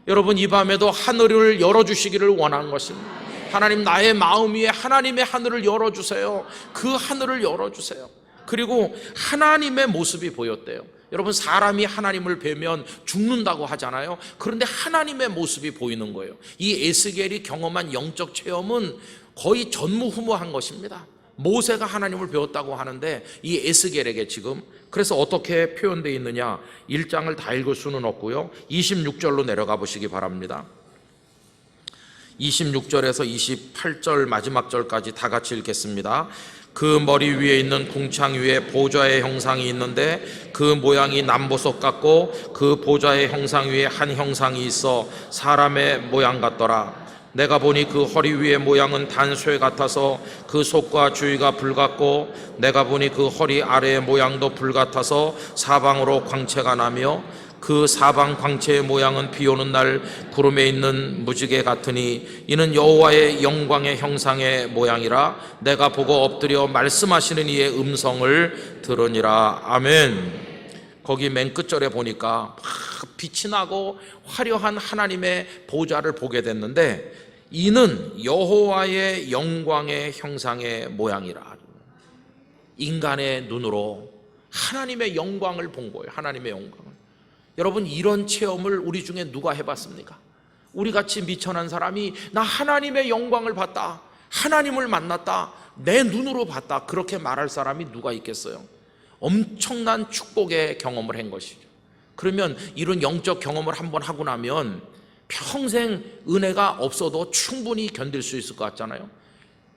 여러분, 이 밤에도 하늘을 열어주시기를 원하는 것입니다. 하나님, 나의 마음 위에 하나님의 하늘을 열어주세요. 그 하늘을 열어주세요. 그리고 하나님의 모습이 보였대요. 여러분, 사람이 하나님을 뵈면 죽는다고 하잖아요. 그런데 하나님의 모습이 보이는 거예요. 이 에스겔이 경험한 영적 체험은 거의 전무후무한 것입니다. 모세가 하나님을 배웠다고 하는데 이 에스겔에게 지금, 그래서 어떻게 표현되어 있느냐, 1장을 다 읽을 수는 없고요, 26절로 내려가 보시기 바랍니다. 26절에서 28절 마지막 절까지 다 같이 읽겠습니다. 그 머리 위에 있는 궁창 위에 보좌의 형상이 있는데 그 모양이 남보석 같고 그 보좌의 형상 위에 한 형상이 있어 사람의 모양 같더라. 내가 보니 그 허리 위의 모양은 단쇠 같아서 그 속과 주위가 불 같고, 내가 보니 그 허리 아래의 모양도 불 같아서 사방으로 광채가 나며, 그 사방 광채의 모양은 비 오는 날 구름에 있는 무지개 같으니 이는 여호와의 영광의 형상의 모양이라. 내가 보고 엎드려 말씀하시는 이의 음성을 들으니라. 아멘. 거기 맨 끝절에 보니까 막 빛이 나고 화려한 하나님의 보좌를 보게 됐는데, 이는 여호와의 영광의 형상의 모양이라. 인간의 눈으로 하나님의 영광을 본 거예요. 하나님의 영광을. 여러분, 이런 체험을 우리 중에 누가 해봤습니까? 우리같이 미천한 사람이 나 하나님의 영광을 봤다, 하나님을 만났다, 내 눈으로 봤다, 그렇게 말할 사람이 누가 있겠어요? 엄청난 축복의 경험을 한 것이죠. 그러면 이런 영적 경험을 한번 하고 나면 평생 은혜가 없어도 충분히 견딜 수 있을 것 같잖아요.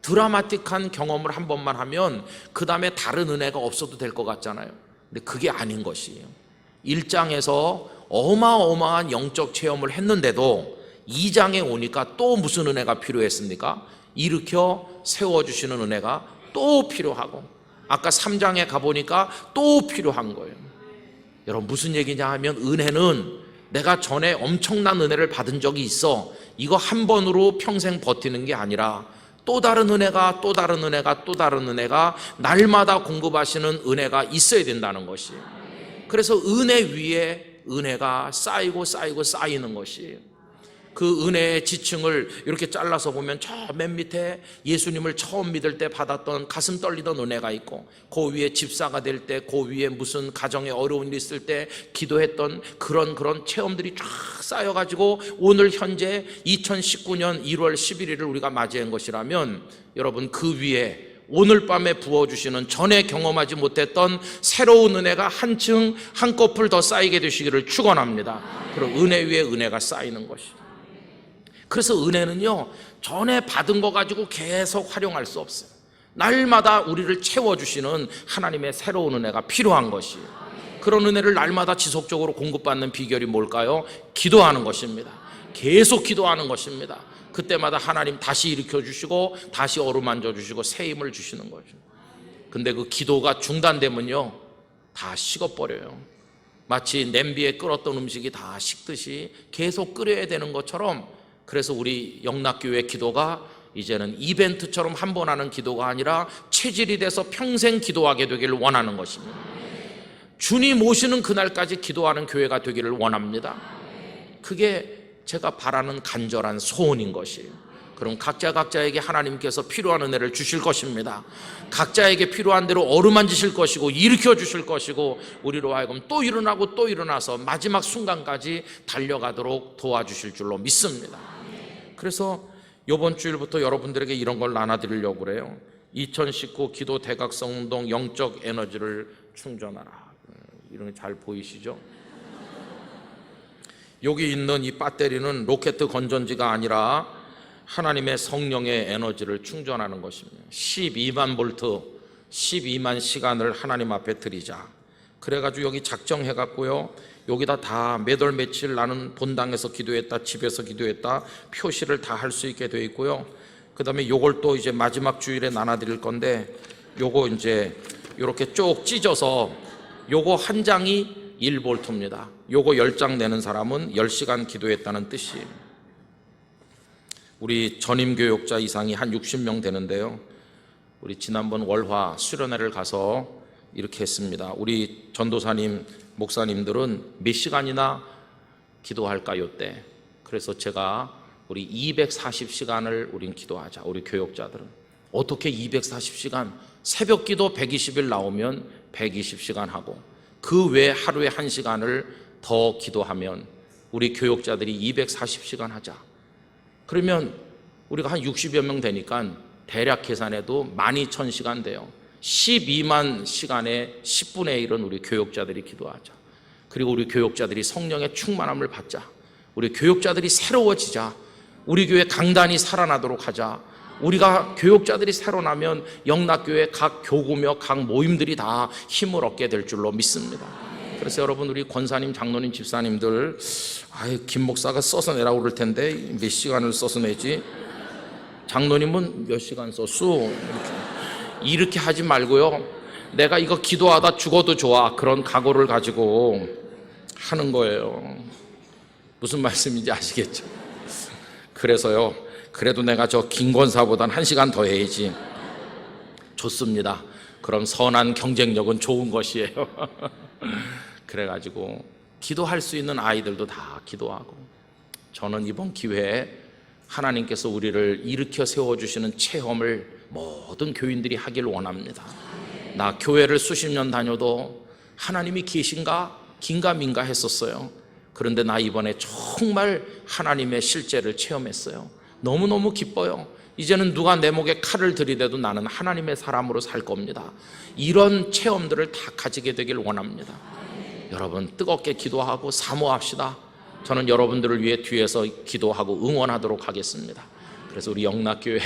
드라마틱한 경험을 한 번만 하면 그 다음에 다른 은혜가 없어도 될 것 같잖아요. 근데 그게 아닌 것이에요. 1장에서 어마어마한 영적 체험을 했는데도 2장에 오니까 또 무슨 은혜가 필요했습니까? 일으켜 세워주시는 은혜가 또 필요하고, 아까 3장에 가보니까 또 필요한 거예요. 여러분, 무슨 얘기냐 하면, 은혜는 내가 전에 엄청난 은혜를 받은 적이 있어, 이거 한 번으로 평생 버티는 게 아니라 또 다른 은혜가 또 다른 은혜가 또 다른 은혜가 날마다 공급하시는 은혜가 있어야 된다는 것이에요. 그래서 은혜 위에 은혜가 쌓이고 쌓이고 쌓이는 것이에요. 그 은혜의 지층을 이렇게 잘라서 보면 저 맨 밑에 예수님을 처음 믿을 때 받았던 가슴 떨리던 은혜가 있고, 그 위에 집사가 될 때, 그 위에 무슨 가정에 어려운 일이 있을 때 기도했던 그런 체험들이 쫙 쌓여가지고 오늘 현재 2019년 1월 11일을 우리가 맞이한 것이라면, 여러분, 그 위에 오늘 밤에 부어주시는 전에 경험하지 못했던 새로운 은혜가 한층 한꺼풀 더 쌓이게 되시기를 축원합니다. 그리고 은혜 위에 은혜가 쌓이는 것이죠. 그래서 은혜는요, 전에 받은 거 가지고 계속 활용할 수 없어요. 날마다 우리를 채워주시는 하나님의 새로운 은혜가 필요한 것이에요. 그런 은혜를 날마다 지속적으로 공급받는 비결이 뭘까요? 기도하는 것입니다. 계속 기도하는 것입니다. 그때마다 하나님 다시 일으켜 주시고 다시 어루만져 주시고 새 힘을 주시는 거죠. 근데 그 기도가 중단되면요, 다 식어버려요. 마치 냄비에 끓었던 음식이 다 식듯이 계속 끓여야 되는 것처럼, 그래서 우리 영락교회 기도가 이제는 이벤트처럼 한 번 하는 기도가 아니라 체질이 돼서 평생 기도하게 되기를 원하는 것입니다. 주님 오시는 그날까지 기도하는 교회가 되기를 원합니다. 그게 제가 바라는 간절한 소원인 것이에요. 그럼 각자에게 하나님께서 필요한 은혜를 주실 것입니다. 각자에게 필요한 대로 어루만지실 것이고 일으켜 주실 것이고 우리로 하여금 또 일어나고 또 일어나서 마지막 순간까지 달려가도록 도와주실 줄로 믿습니다. 그래서 이번 주일부터 여러분들에게 이런 걸 나눠드리려고 그래요. 2019 기도 대각성 운동 영적 에너지를 충전하라. 이런 게 잘 보이시죠? 여기 있는 이 배터리는 로켓 건전지가 아니라 하나님의 성령의 에너지를 충전하는 것입니다. 12만 볼트, 12만 시간을 하나님 앞에 드리자. 그래가지고 여기 작정해갖고요, 여기다 다 몇 월 며칠 나는 본당에서 기도했다, 집에서 기도했다 표시를 다 할 수 있게 되어 있고요. 그 다음에 요걸 또 이제 마지막 주일에 나눠드릴 건데, 요거 이제 이렇게 쭉 찢어서 요거 한 장이 1볼트입니다. 요거 10장 내는 사람은 10시간 기도했다는 뜻이에요. 우리 전임 교역자 이상이 한 60명 되는데요, 우리 지난번 월화 수련회를 가서 이렇게 했습니다. 우리 전도사님, 목사님들은 몇 시간이나 기도할까요? 때. 그래서 제가 우리 240시간을 우린 기도하자. 우리 교역자들은 어떻게 240시간, 새벽 기도 120일 나오면 120시간 하고 그 외에 하루에 1시간을 더 기도하면 우리 교역자들이 240시간 하자. 그러면 우리가 한 60여 명 되니까 대략 계산해도 12,000시간 돼요. 12만 시간에 10분의 1은 우리 교역자들이 기도하자. 그리고 우리 교역자들이 성령의 충만함을 받자. 우리 교역자들이 새로워지자. 우리 교회 강단이 살아나도록 하자. 우리가 교역자들이 새로 나면 영락교회 각 교구며 각 모임들이 다 힘을 얻게 될 줄로 믿습니다. 그래서 여러분, 우리 권사님, 장로님, 집사님들, 김 목사가 써서 내라고 그럴 텐데 몇 시간을 써서 내지? 장로님은 몇 시간 썼어? 이렇게 하지 말고요, 내가 이거 기도하다 죽어도 좋아, 그런 각오를 가지고 하는 거예요. 무슨 말씀인지 아시겠죠? 그래서요, 그래도 내가 저 김권사보단 1시간 더 해야지. 좋습니다. 그럼 선한 경쟁력은 좋은 것이에요. 그래가지고 기도할 수 있는 아이들도 다 기도하고, 저는 이번 기회에 하나님께서 우리를 일으켜 세워주시는 체험을 모든 교인들이 하길 원합니다. 나 교회를 수십 년 다녀도 하나님이 계신가 긴가민가 했었어요. 그런데 나 이번에 정말 하나님의 실제를 체험했어요. 너무너무 기뻐요. 이제는 누가 내 목에 칼을 들이대도 나는 하나님의 사람으로 살 겁니다. 이런 체험들을 다 가지게 되길 원합니다. 여러분, 뜨겁게 기도하고 사모합시다. 저는 여러분들을 위해 뒤에서 기도하고 응원하도록 하겠습니다. 그래서 우리 영락교회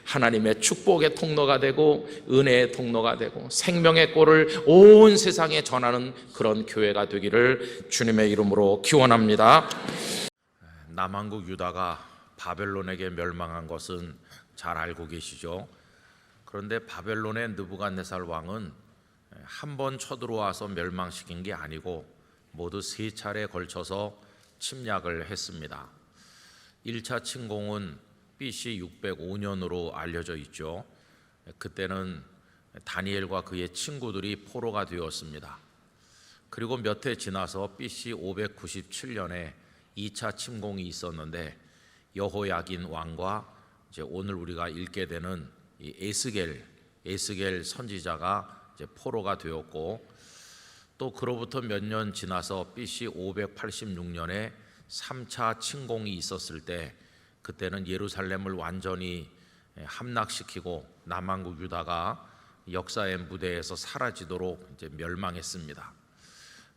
하나님의 축복의 통로가 되고 은혜의 통로가 되고 생명의 꼴을 온 세상에 전하는 그런 교회가 되기를 주님의 이름으로 기원합니다. 남한국 유다가 바벨론에게 멸망한 것은 잘 알고 계시죠? 그런데 바벨론의 느부갓네살 왕은 한 번 쳐들어와서 멸망시킨 게 아니고 모두 3차례에 걸쳐서 침략을 했습니다. 1차 침공은 BC 605년으로 알려져 있죠. 그때는 다니엘과 그의 친구들이 포로가 되었습니다. 그리고 몇 해 지나서 BC 597년에 2차 침공이 있었는데 여호야긴 왕과 이제 오늘 우리가 읽게 되는 이 에스겔 선지자가 이제 포로가 되었고, 또 그로부터 몇 년 지나서 BC 586년에 3차 침공이 있었을 때 그때는 예루살렘을 완전히 함락시키고 남한국 유다가 역사의 무대에서 사라지도록 이제 멸망했습니다.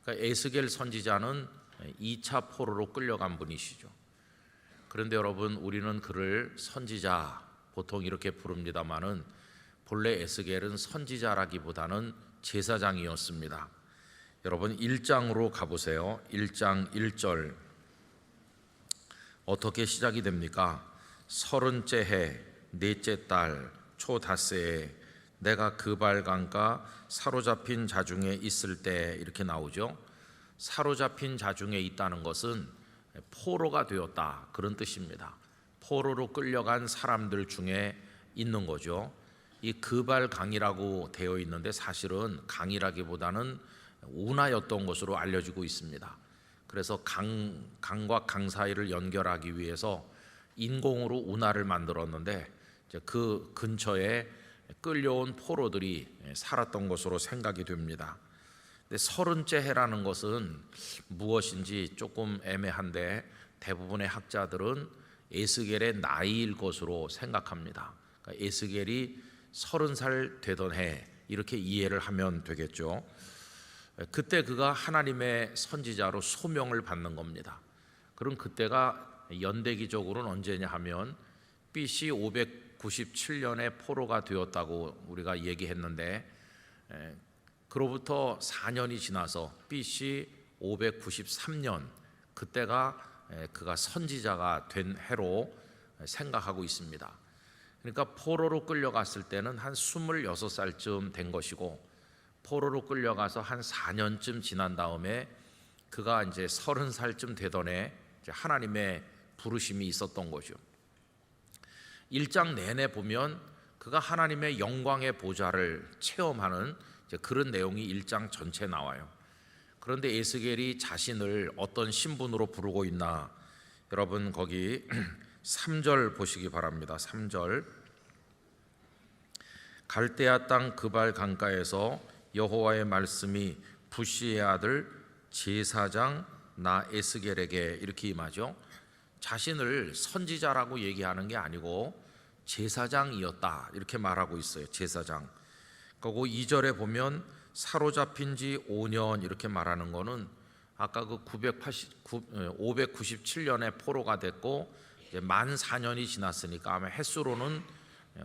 그러니까 에스겔 선지자는 2차 포로로 끌려간 분이시죠. 그런데 여러분, 우리는 그를 선지자 보통 이렇게 부릅니다마는 본래 에스겔은 선지자라기보다는 제사장이었습니다. 여러분 1장으로 가보세요. 1장 1절 어떻게 시작이 됩니까? 30째 해 넷째 달 초닷새에 내가 그발강가 사로잡힌 자중에 있을 때, 이렇게 나오죠. 사로잡힌 자중에 있다는 것은 포로가 되었다, 그런 뜻입니다. 포로로 끌려간 사람들 중에 있는 거죠. 이 그발 강이라고 되어 있는데 사실은 강이라기보다는 운하였던 것으로 알려지고 있습니다. 그래서 강과 강 사이를 연결하기 위해서 인공으로 운하를 만들었는데 그 근처에 끌려온 포로들이 살았던 것으로 생각이 됩니다. 근데 30째 해라는 것은 무엇인지 조금 애매한데 대부분의 학자들은 에스겔의 나이일 것으로 생각합니다. 그러니까 에스겔이 30살 되던 해 이렇게 이해를 하면 되겠죠. 그때 그가 하나님의 선지자로 소명을 받는 겁니다. 그럼 그때가 연대기적으로는 언제냐 하면 BC 597년에 포로가 되었다고 우리가 얘기했는데 그로부터 4년이 지나서 BC 593년 그때가 그가 선지자가 된 해로 생각하고 있습니다. 그러니까 포로로 끌려갔을 때는 한 26살쯤 된 것이고 포로로 끌려가서 한 4년쯤 지난 다음에 그가 이제 30살쯤 되던 해 하나님의 부르심이 있었던 거죠. 1장 내내 보면 그가 하나님의 영광의 보좌를 체험하는 그런 내용이 1장 전체에 나와요. 그런데 에스겔이 자신을 어떤 신분으로 부르고 있나 여러분 거기 3절 보시기 바랍니다. 3절 갈대아 땅 그발 강가에서 여호와의 말씀이 부시의 아들 제사장 나 에스겔에게 이렇게 임하죠. 자신을 선지자라고 얘기하는 게 아니고 제사장이었다 이렇게 말하고 있어요. 제사장. 그리고 2절에 보면 사로잡힌 지 5년 이렇게 말하는 거는 아까 그 597년에 포로가 됐고 이제 만 4년이 지났으니까 아마 횟수로는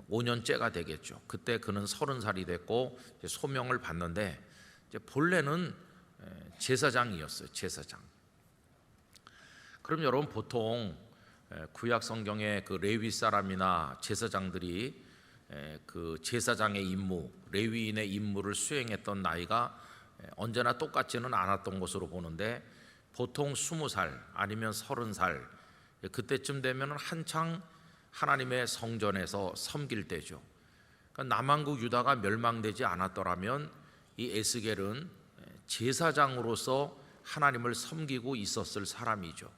5년째가 되겠죠. 그때 그는 30살이 됐고 이제 소명을 받는데 이제 본래는 제사장이었어요. 제사장. 그럼 여러분 보통 구약 성경의 그 레위 사람이나 제사장들이 그 제사장의 임무, 레위인의 임무를 수행했던 나이가 언제나 똑같지는 않았던 것으로 보는데 보통 20살 아니면 30살 그때쯤 되면 한창 하나님의 성전에서 섬길 때죠. 그러니까 남한국 유다가 멸망되지 않았더라면 이 에스겔은 제사장으로서 하나님을 섬기고 있었을 사람이죠.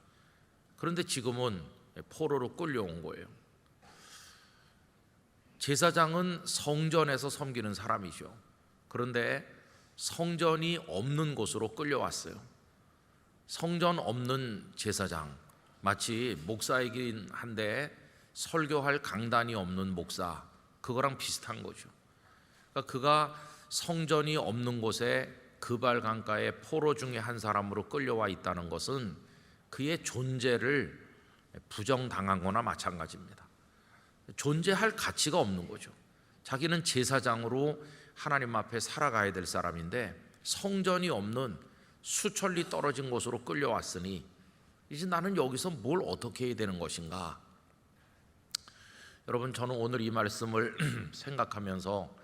그런데 지금은 포로로 끌려온 거예요. 제사장은 성전에서 섬기는 사람이죠. 그런데 성전이 없는 곳으로 끌려왔어요. 성전 없는 제사장, 마치 목사이긴 한데 설교할 강단이 없는 목사, 그거랑 비슷한 거죠. 그러니까 그가 성전이 없는 곳에 그발 강가에 포로 중에 한 사람으로 끌려와 있다는 것은 그의 존재를 부정당한 거나 마찬가지입니다. 존재할 가치가 없는 거죠. 자기는 제사장으로 하나님 앞에 살아가야 될 사람인데 성전이 없는 수천리 떨어진 곳으로 끌려왔으니 이제 나는 여기서 뭘 어떻게 해야 되는 것인가. 여러분 저는 오늘 이 말씀을 생각하면서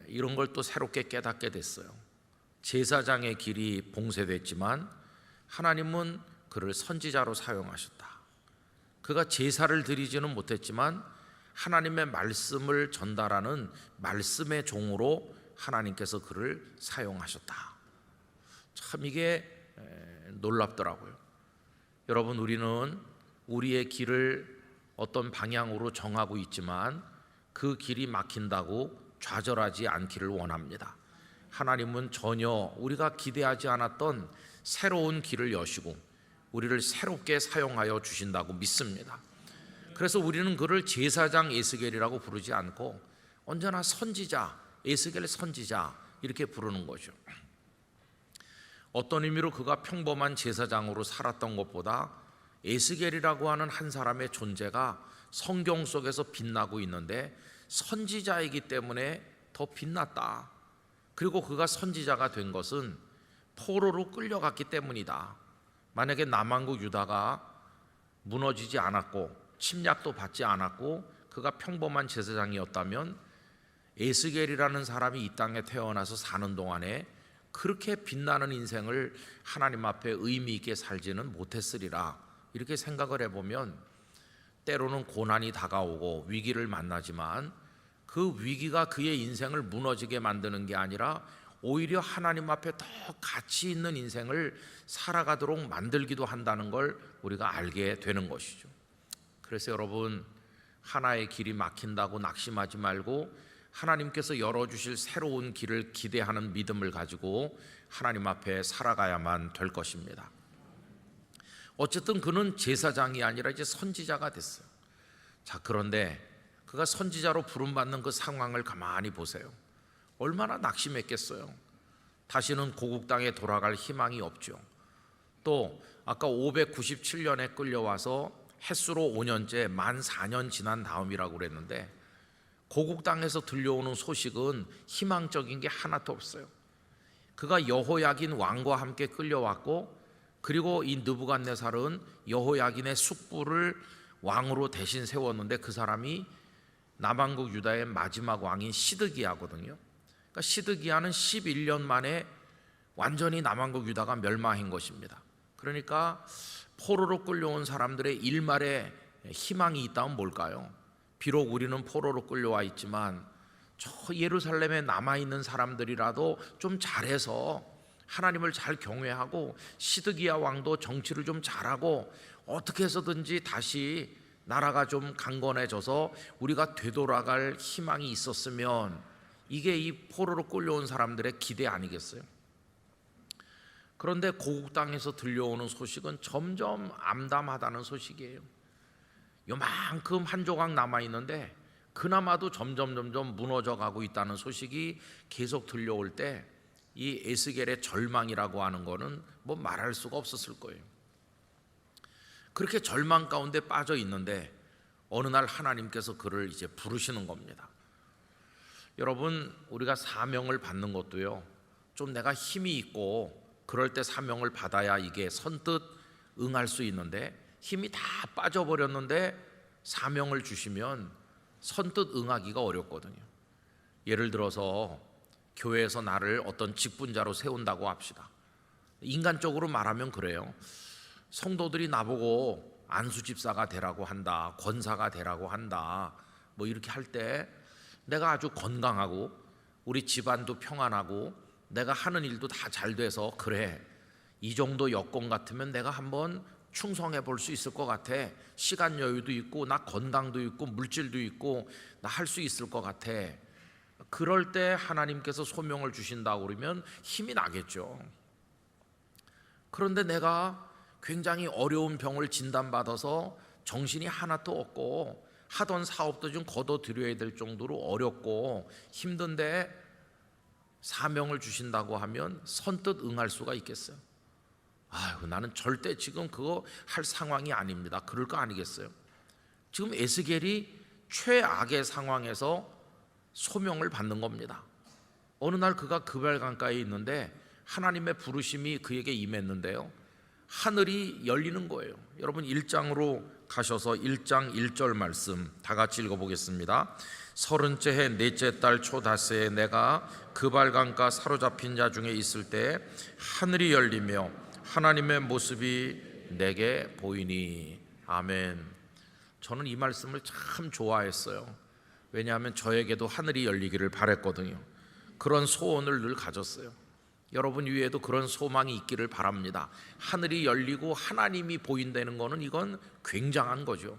이런 걸 또 새롭게 깨닫게 됐어요. 제사장의 길이 봉쇄됐지만 하나님은 그를 선지자로 사용하셨다. 그가 제사를 드리지는 못했지만 하나님의 말씀을 전달하는 말씀의 종으로 하나님께서 그를 사용하셨다. 참 이게 놀랍더라고요. 여러분 우리는 우리의 길을 어떤 방향으로 정하고 있지만 그 길이 막힌다고 좌절하지 않기를 원합니다. 하나님은 전혀 우리가 기대하지 않았던 새로운 길을 여시고 우리를 새롭게 사용하여 주신다고 믿습니다. 그래서 우리는 그를 제사장 에스겔이라고 부르지 않고 언제나 선지자, 에스겔 선지자 이렇게 부르는 거죠. 어떤 의미로 그가 평범한 제사장으로 살았던 것보다 에스겔이라고 하는 한 사람의 존재가 성경 속에서 빛나고 있는데 선지자이기 때문에 더 빛났다. 그리고 그가 선지자가 된 것은 포로로 끌려갔기 때문이다. 만약에 남한국 유다가 무너지지 않았고 침략도 받지 않았고 그가 평범한 제사장이었다면 에스겔이라는 사람이 이 땅에 태어나서 사는 동안에 그렇게 빛나는 인생을 하나님 앞에 의미 있게 살지는 못했으리라. 이렇게 생각을 해보면 때로는 고난이 다가오고 위기를 만나지만 그 위기가 그의 인생을 무너지게 만드는 게 아니라 오히려 하나님 앞에 더 가치 있는 인생을 살아가도록 만들기도 한다는 걸 우리가 알게 되는 것이죠. 그래서 여러분, 하나의 길이 막힌다고 낙심하지 말고 하나님께서 열어주실 새로운 길을 기대하는 믿음을 가지고 하나님 앞에 살아가야만 될 것입니다. 어쨌든 그는 제사장이 아니라 이제 선지자가 됐어요. 자, 그런데 그가 선지자로 부름받는 그 상황을 가만히 보세요. 얼마나 낙심했겠어요. 다시는 고국 땅에 돌아갈 희망이 없죠. 또 아까 597년에 끌려와서 햇수로 5년째 만 4년 지난 다음이라고 그랬는데 고국 땅에서 들려오는 소식은 희망적인 게 하나도 없어요. 그가 여호야긴 왕과 함께 끌려왔고, 그리고 이 느부갓네살은 여호야긴의 숙부를 왕으로 대신 세웠는데 그 사람이 남왕국 유다의 마지막 왕인 시드기야거든요. 그러니까 시드기야는 11년 만에 완전히 남왕국 유다가 멸망한 것입니다. 그러니까 포로로 끌려온 사람들의 일말의 희망이 있다면 뭘까요? 비록 우리는 포로로 끌려와 있지만 저 예루살렘에 남아있는 사람들이라도 좀 잘해서 하나님을 잘 경외하고 시드기야 왕도 정치를 좀 잘하고 어떻게 해서든지 다시 나라가 좀 강건해져서 우리가 되돌아갈 희망이 있었으면, 이게 이 포로로 끌려온 사람들의 기대 아니겠어요? 그런데 고국 땅에서 들려오는 소식은 점점 암담하다는 소식이에요. 요만큼 한 조각 남아있는데 그나마도 점점 무너져 가고 있다는 소식이 계속 들려올 때 이 에스겔의 절망이라고 하는 거는 뭐 말할 수가 없었을 거예요. 그렇게 절망 가운데 빠져 있는데 어느 날 하나님께서 그를 이제 부르시는 겁니다. 여러분, 우리가 사명을 받는 것도요, 좀 내가 힘이 있고 그럴 때 사명을 받아야 이게 선뜻 응할 수 있는데, 힘이 다 빠져버렸는데 사명을 주시면 선뜻 응하기가 어렵거든요. 예를 들어서 교회에서 나를 어떤 직분자로 세운다고 합시다. 인간적으로 말하면 그래요. 성도들이 나보고 안수집사가 되라고 한다, 권사가 되라고 한다, 뭐 이렇게 할 때 내가 아주 건강하고 우리 집안도 평안하고 내가 하는 일도 다 잘 돼서, 그래, 이 정도 여건 같으면 내가 한번 충성해 볼 수 있을 것 같아, 시간 여유도 있고 나 건강도 있고 물질도 있고 나 할 수 있을 것 같아. 그럴 때 하나님께서 소명을 주신다고 그러면 힘이 나겠죠. 그런데 내가 굉장히 어려운 병을 진단받아서 정신이 하나도 없고 하던 사업도 좀 거둬들여야 될 정도로 어렵고 힘든데 사명을 주신다고 하면 선뜻 응할 수가 있겠어요? 아유, 나는 절대 지금 그거 할 상황이 아닙니다. 그럴 거 아니겠어요? 지금 에스겔이 최악의 상황에서 소명을 받는 겁니다. 어느 날 그가 그발강가에 있는데 하나님의 부르심이 그에게 임했는데요, 하늘이 열리는 거예요. 여러분 1장으로 가셔서 1장 1절 말씀 다 같이 읽어보겠습니다. 30째 해 넷째 달 초닷새에 내가 그발강가 사로잡힌 자 중에 있을 때 하늘이 열리며 하나님의 모습이 내게 보이니. 아멘. 저는 이 말씀을 참 좋아했어요. 왜냐하면 저에게도 하늘이 열리기를 바랬거든요. 그런 소원을 늘 가졌어요. 여러분 위에도 그런 소망이 있기를 바랍니다. 하늘이 열리고 하나님이 보인다는 거는 이건 굉장한 거죠.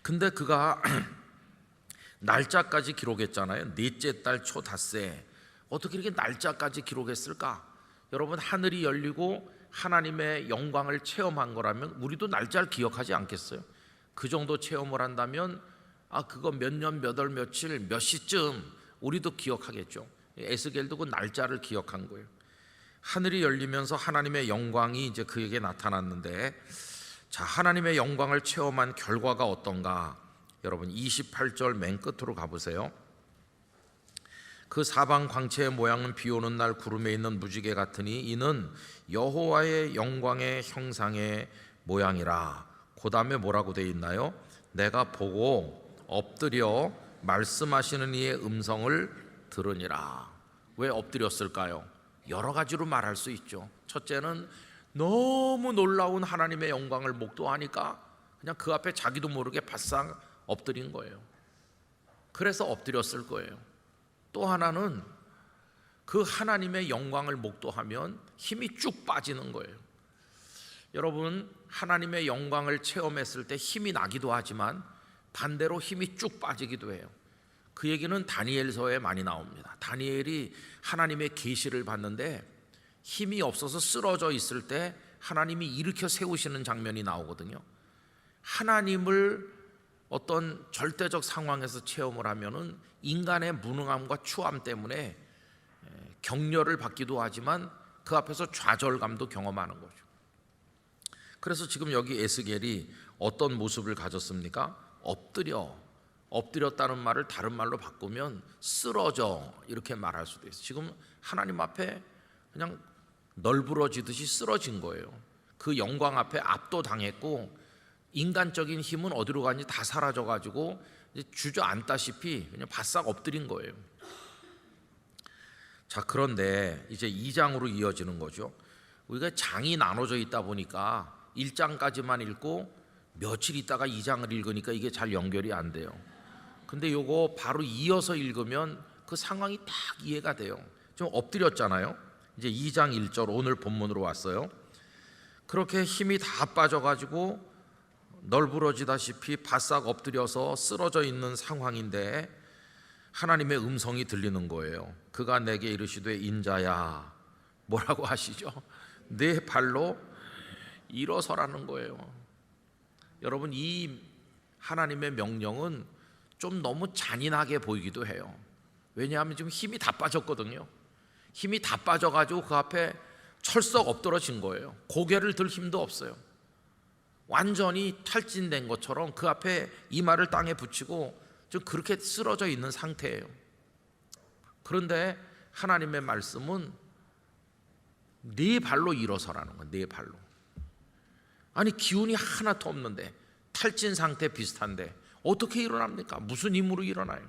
근데 그가 날짜까지 기록했잖아요. 넷째 달 초닷새. 어떻게 이렇게 날짜까지 기록했을까? 여러분, 하늘이 열리고 하나님의 영광을 체험한 거라면 우리도 날짜를 기억하지 않겠어요? 그 정도 체험을 한다면 그거 몇 년 몇 월 며칠 몇 시쯤 우리도 기억하겠죠. 에스겔도 그 날짜를 기억한 거예요. 하늘이 열리면서 하나님의 영광이 이제 그에게 나타났는데, 자, 하나님의 영광을 체험한 결과가 어떤가? 여러분 28절 맨 끝으로 가보세요. 그 사방 광채의 모양은 비 오는 날 구름에 있는 무지개 같으니 이는 여호와의 영광의 형상의 모양이라. 그 다음에 뭐라고 되어 있나요? 내가 보고 엎드려 말씀하시는 이의 음성을 들으니라. 왜 엎드렸을까요? 여러 가지로 말할 수 있죠. 첫째는 너무 놀라운 하나님의 영광을 목도하니까 그냥 그 앞에 자기도 모르게 바싹 엎드린 거예요. 그래서 엎드렸을 거예요. 또 하나는 그 하나님의 영광을 목도하면 힘이 쭉 빠지는 거예요. 여러분, 하나님의 영광을 체험했을 때 힘이 나기도 하지만 반대로 힘이 쭉 빠지기도 해요. 그 얘기는 다니엘서에 많이 나옵니다. 다니엘이 하나님의 계시를 받는데 힘이 없어서 쓰러져 있을 때 하나님이 일으켜 세우시는 장면이 나오거든요. 하나님을 어떤 절대적 상황에서 체험을 하면은 인간의 무능함과 추함 때문에 격려를 받기도 하지만 그 앞에서 좌절감도 경험하는 거죠. 그래서 지금 여기 에스겔이 어떤 모습을 가졌습니까? 엎드렸다는 말을 다른 말로 바꾸면 쓰러져, 이렇게 말할 수도 있어요. 지금 하나님 앞에 그냥 널브러지듯이 쓰러진 거예요. 그 영광 앞에 압도당했고 인간적인 힘은 어디로 가는지 다 사라져가지고 주저앉다시피 그냥 바싹 엎드린 거예요. 자, 그런데 이제 2장으로 이어지는 거죠. 우리가 장이 나눠져 있다 보니까 1장까지만 읽고 며칠 있다가 2장을 읽으니까 이게 잘 연결이 안 돼요. 근데 요거 바로 이어서 읽으면 그 상황이 딱 이해가 돼요. 좀 엎드렸잖아요. 이제 2장 1절 오늘 본문으로 왔어요. 그렇게 힘이 다 빠져가지고 널브러지다시피 바싹 엎드려서 쓰러져 있는 상황인데 하나님의 음성이 들리는 거예요. 그가 내게 이르시되 인자야, 뭐라고 하시죠? 내 발로 일어서라는 거예요. 여러분, 이 하나님의 명령은 좀 너무 잔인하게 보이기도 해요. 왜냐하면 지금 힘이 다 빠졌거든요. 힘이 다 빠져가지고 그 앞에 철썩 엎드러진 거예요. 고개를 들 힘도 없어요. 완전히 탈진된 것처럼 그 앞에 이마를 땅에 붙이고 좀 그렇게 쓰러져 있는 상태예요. 그런데 하나님의 말씀은 네 발로 일어서라는 거예요. 네 발로. 아니, 기운이 하나도 없는데, 탈진 상태 비슷한데 어떻게 일어납니까? 무슨 힘으로 일어나요?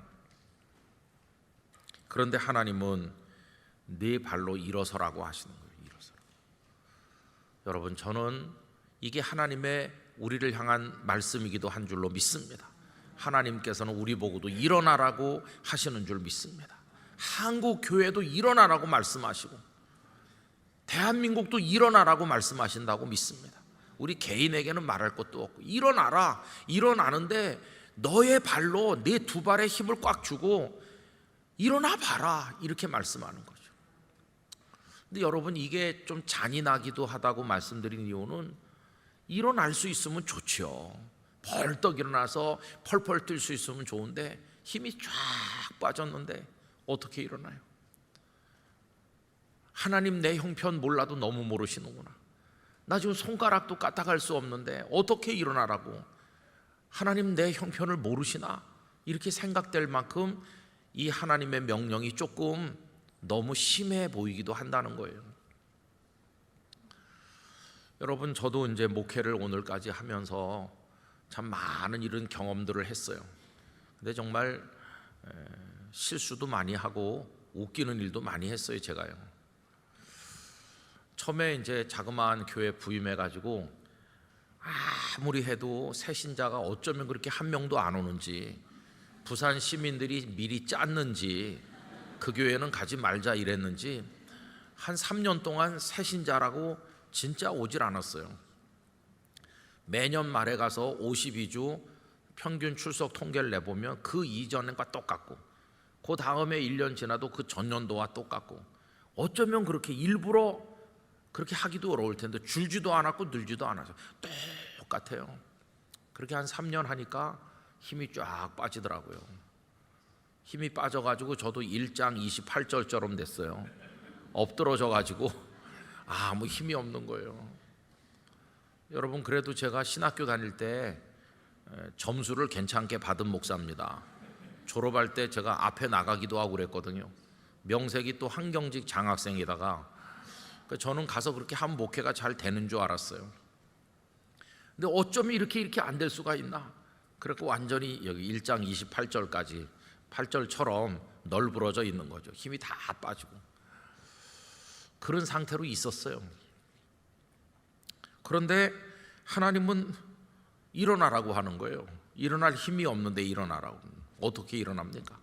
그런데 하나님은 네 발로 일어서라고 하시는 거예요. 일어서라. 여러분, 저는 이게 하나님의 우리를 향한 말씀이기도 한 줄로 믿습니다. 하나님께서는 우리 보고도 일어나라고 하시는 줄 믿습니다. 한국 교회도 일어나라고 말씀하시고 대한민국도 일어나라고 말씀하신다고 믿습니다. 우리 개인에게는 말할 것도 없고 일어나라. 일어나는데 너의 발로 내 두 발에 힘을 꽉 주고 일어나 봐라, 이렇게 말씀하는 거죠. 근데 여러분, 이게 좀 잔인하기도 하다고 말씀드린 이유는 일어날 수 있으면 좋죠. 벌떡 일어나서 펄펄 뛸 수 있으면 좋은데 힘이 쫙 빠졌는데 어떻게 일어나요? 하나님, 내 형편 몰라도 너무 모르시는구나. 나 지금 손가락도 까딱할 수 없는데 어떻게 일어나라고. 하나님, 내 형편을 모르시나? 이렇게 생각될 만큼 이 하나님의 명령이 조금 너무 심해 보이기도 한다는 거예요. 여러분, 저도 이제 목회를 오늘까지 하면서 참 많은 이런 경험들을 했어요. 근데 정말 실수도 많이 하고 웃기는 일도 많이 했어요, 제가요. 처음에 이제 자그마한 교회 부임해가지고 아무리 해도 새 신자가 어쩌면 그렇게 한 명도 안 오는지, 부산 시민들이 미리 짰는지, 그 교회는 가지 말자 이랬는지 한 3년 동안 새 신자라고 진짜 오질 않았어요. 매년 말에 가서 52주 평균 출석 통계를 내보면 그 이전과 똑같고 그 다음에 1년 지나도 그 전년도와 똑같고, 어쩌면 그렇게 일부러 그렇게 하기도 어려울 텐데 줄지도 않았고 늘지도 않아서 똑같아요. 그렇게 한 3년 하니까 힘이 쫙 빠지더라고요. 힘이 빠져가지고 저도 1장 28절처럼 됐어요. 엎드러져가지고 아무 힘이 없는 거예요. 여러분, 그래도 제가 신학교 다닐 때 점수를 괜찮게 받은 목사입니다. 졸업할 때 제가 앞에 나가기도 하고 그랬거든요. 명색이 또 한경직 장학생에다가 저는 가서 그렇게 한 목회가 잘 되는 줄 알았어요. 근데 어쩌면 이렇게 안 될 수가 있나? 그래서 완전히 여기 1장 28절까지 8절처럼 널브러져 있는 거죠. 힘이 다 빠지고 그런 상태로 있었어요. 그런데 하나님은 일어나라고 하는 거예요. 일어날 힘이 없는데 일어나라고. 어떻게 일어납니까?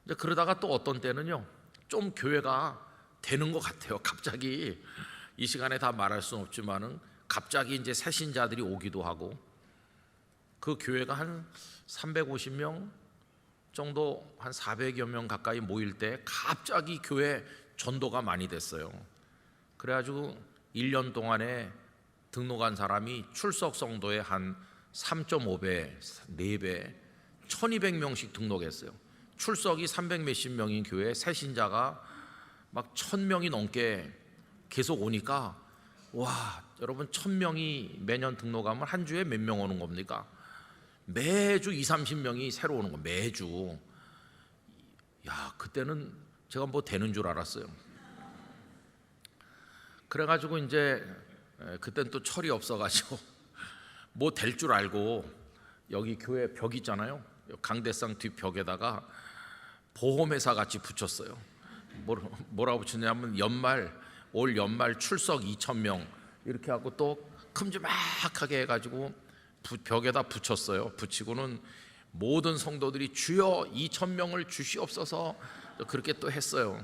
이제 그러다가 또 어떤 때는요, 좀 교회가 되는 것 같아요. 갑자기 이 시간에 다 말할 수는 없지만은 갑자기 이제 새신자들이 오기도 하고, 그 교회가 한 350명 정도, 한 400여 명 가까이 모일 때 갑자기 교회 전도가 많이 됐어요. 그래가지고 1년 동안에 등록한 사람이 출석 성도의 한 3.5배, 4배, 1200명씩 등록했어요. 출석이 300 몇십 명인 교회 새신자가 막 1000명이 넘게 계속 오니까, 와, 여러분 1000명이 매년 등록하면 한 주에 몇 명 오는 겁니까? 매주 20, 30명이 새로 오는 거, 매주. 야, 그때는 제가 뭐 되는 줄 알았어요. 그래가지고 이제 그땐 또 철이 없어가지고 뭐 될 줄 알고 여기 교회 벽 있잖아요, 강대상 뒷벽에다가 보험회사 같이 붙였어요. 뭐라고 붙였냐면 올 연말 출석 2,000명 이렇게 하고 또 큼지막하게 해가지고 벽에다 붙였어요. 붙이고는 모든 성도들이 주여 2,000명을 주시옵소서, 그렇게 또 했어요.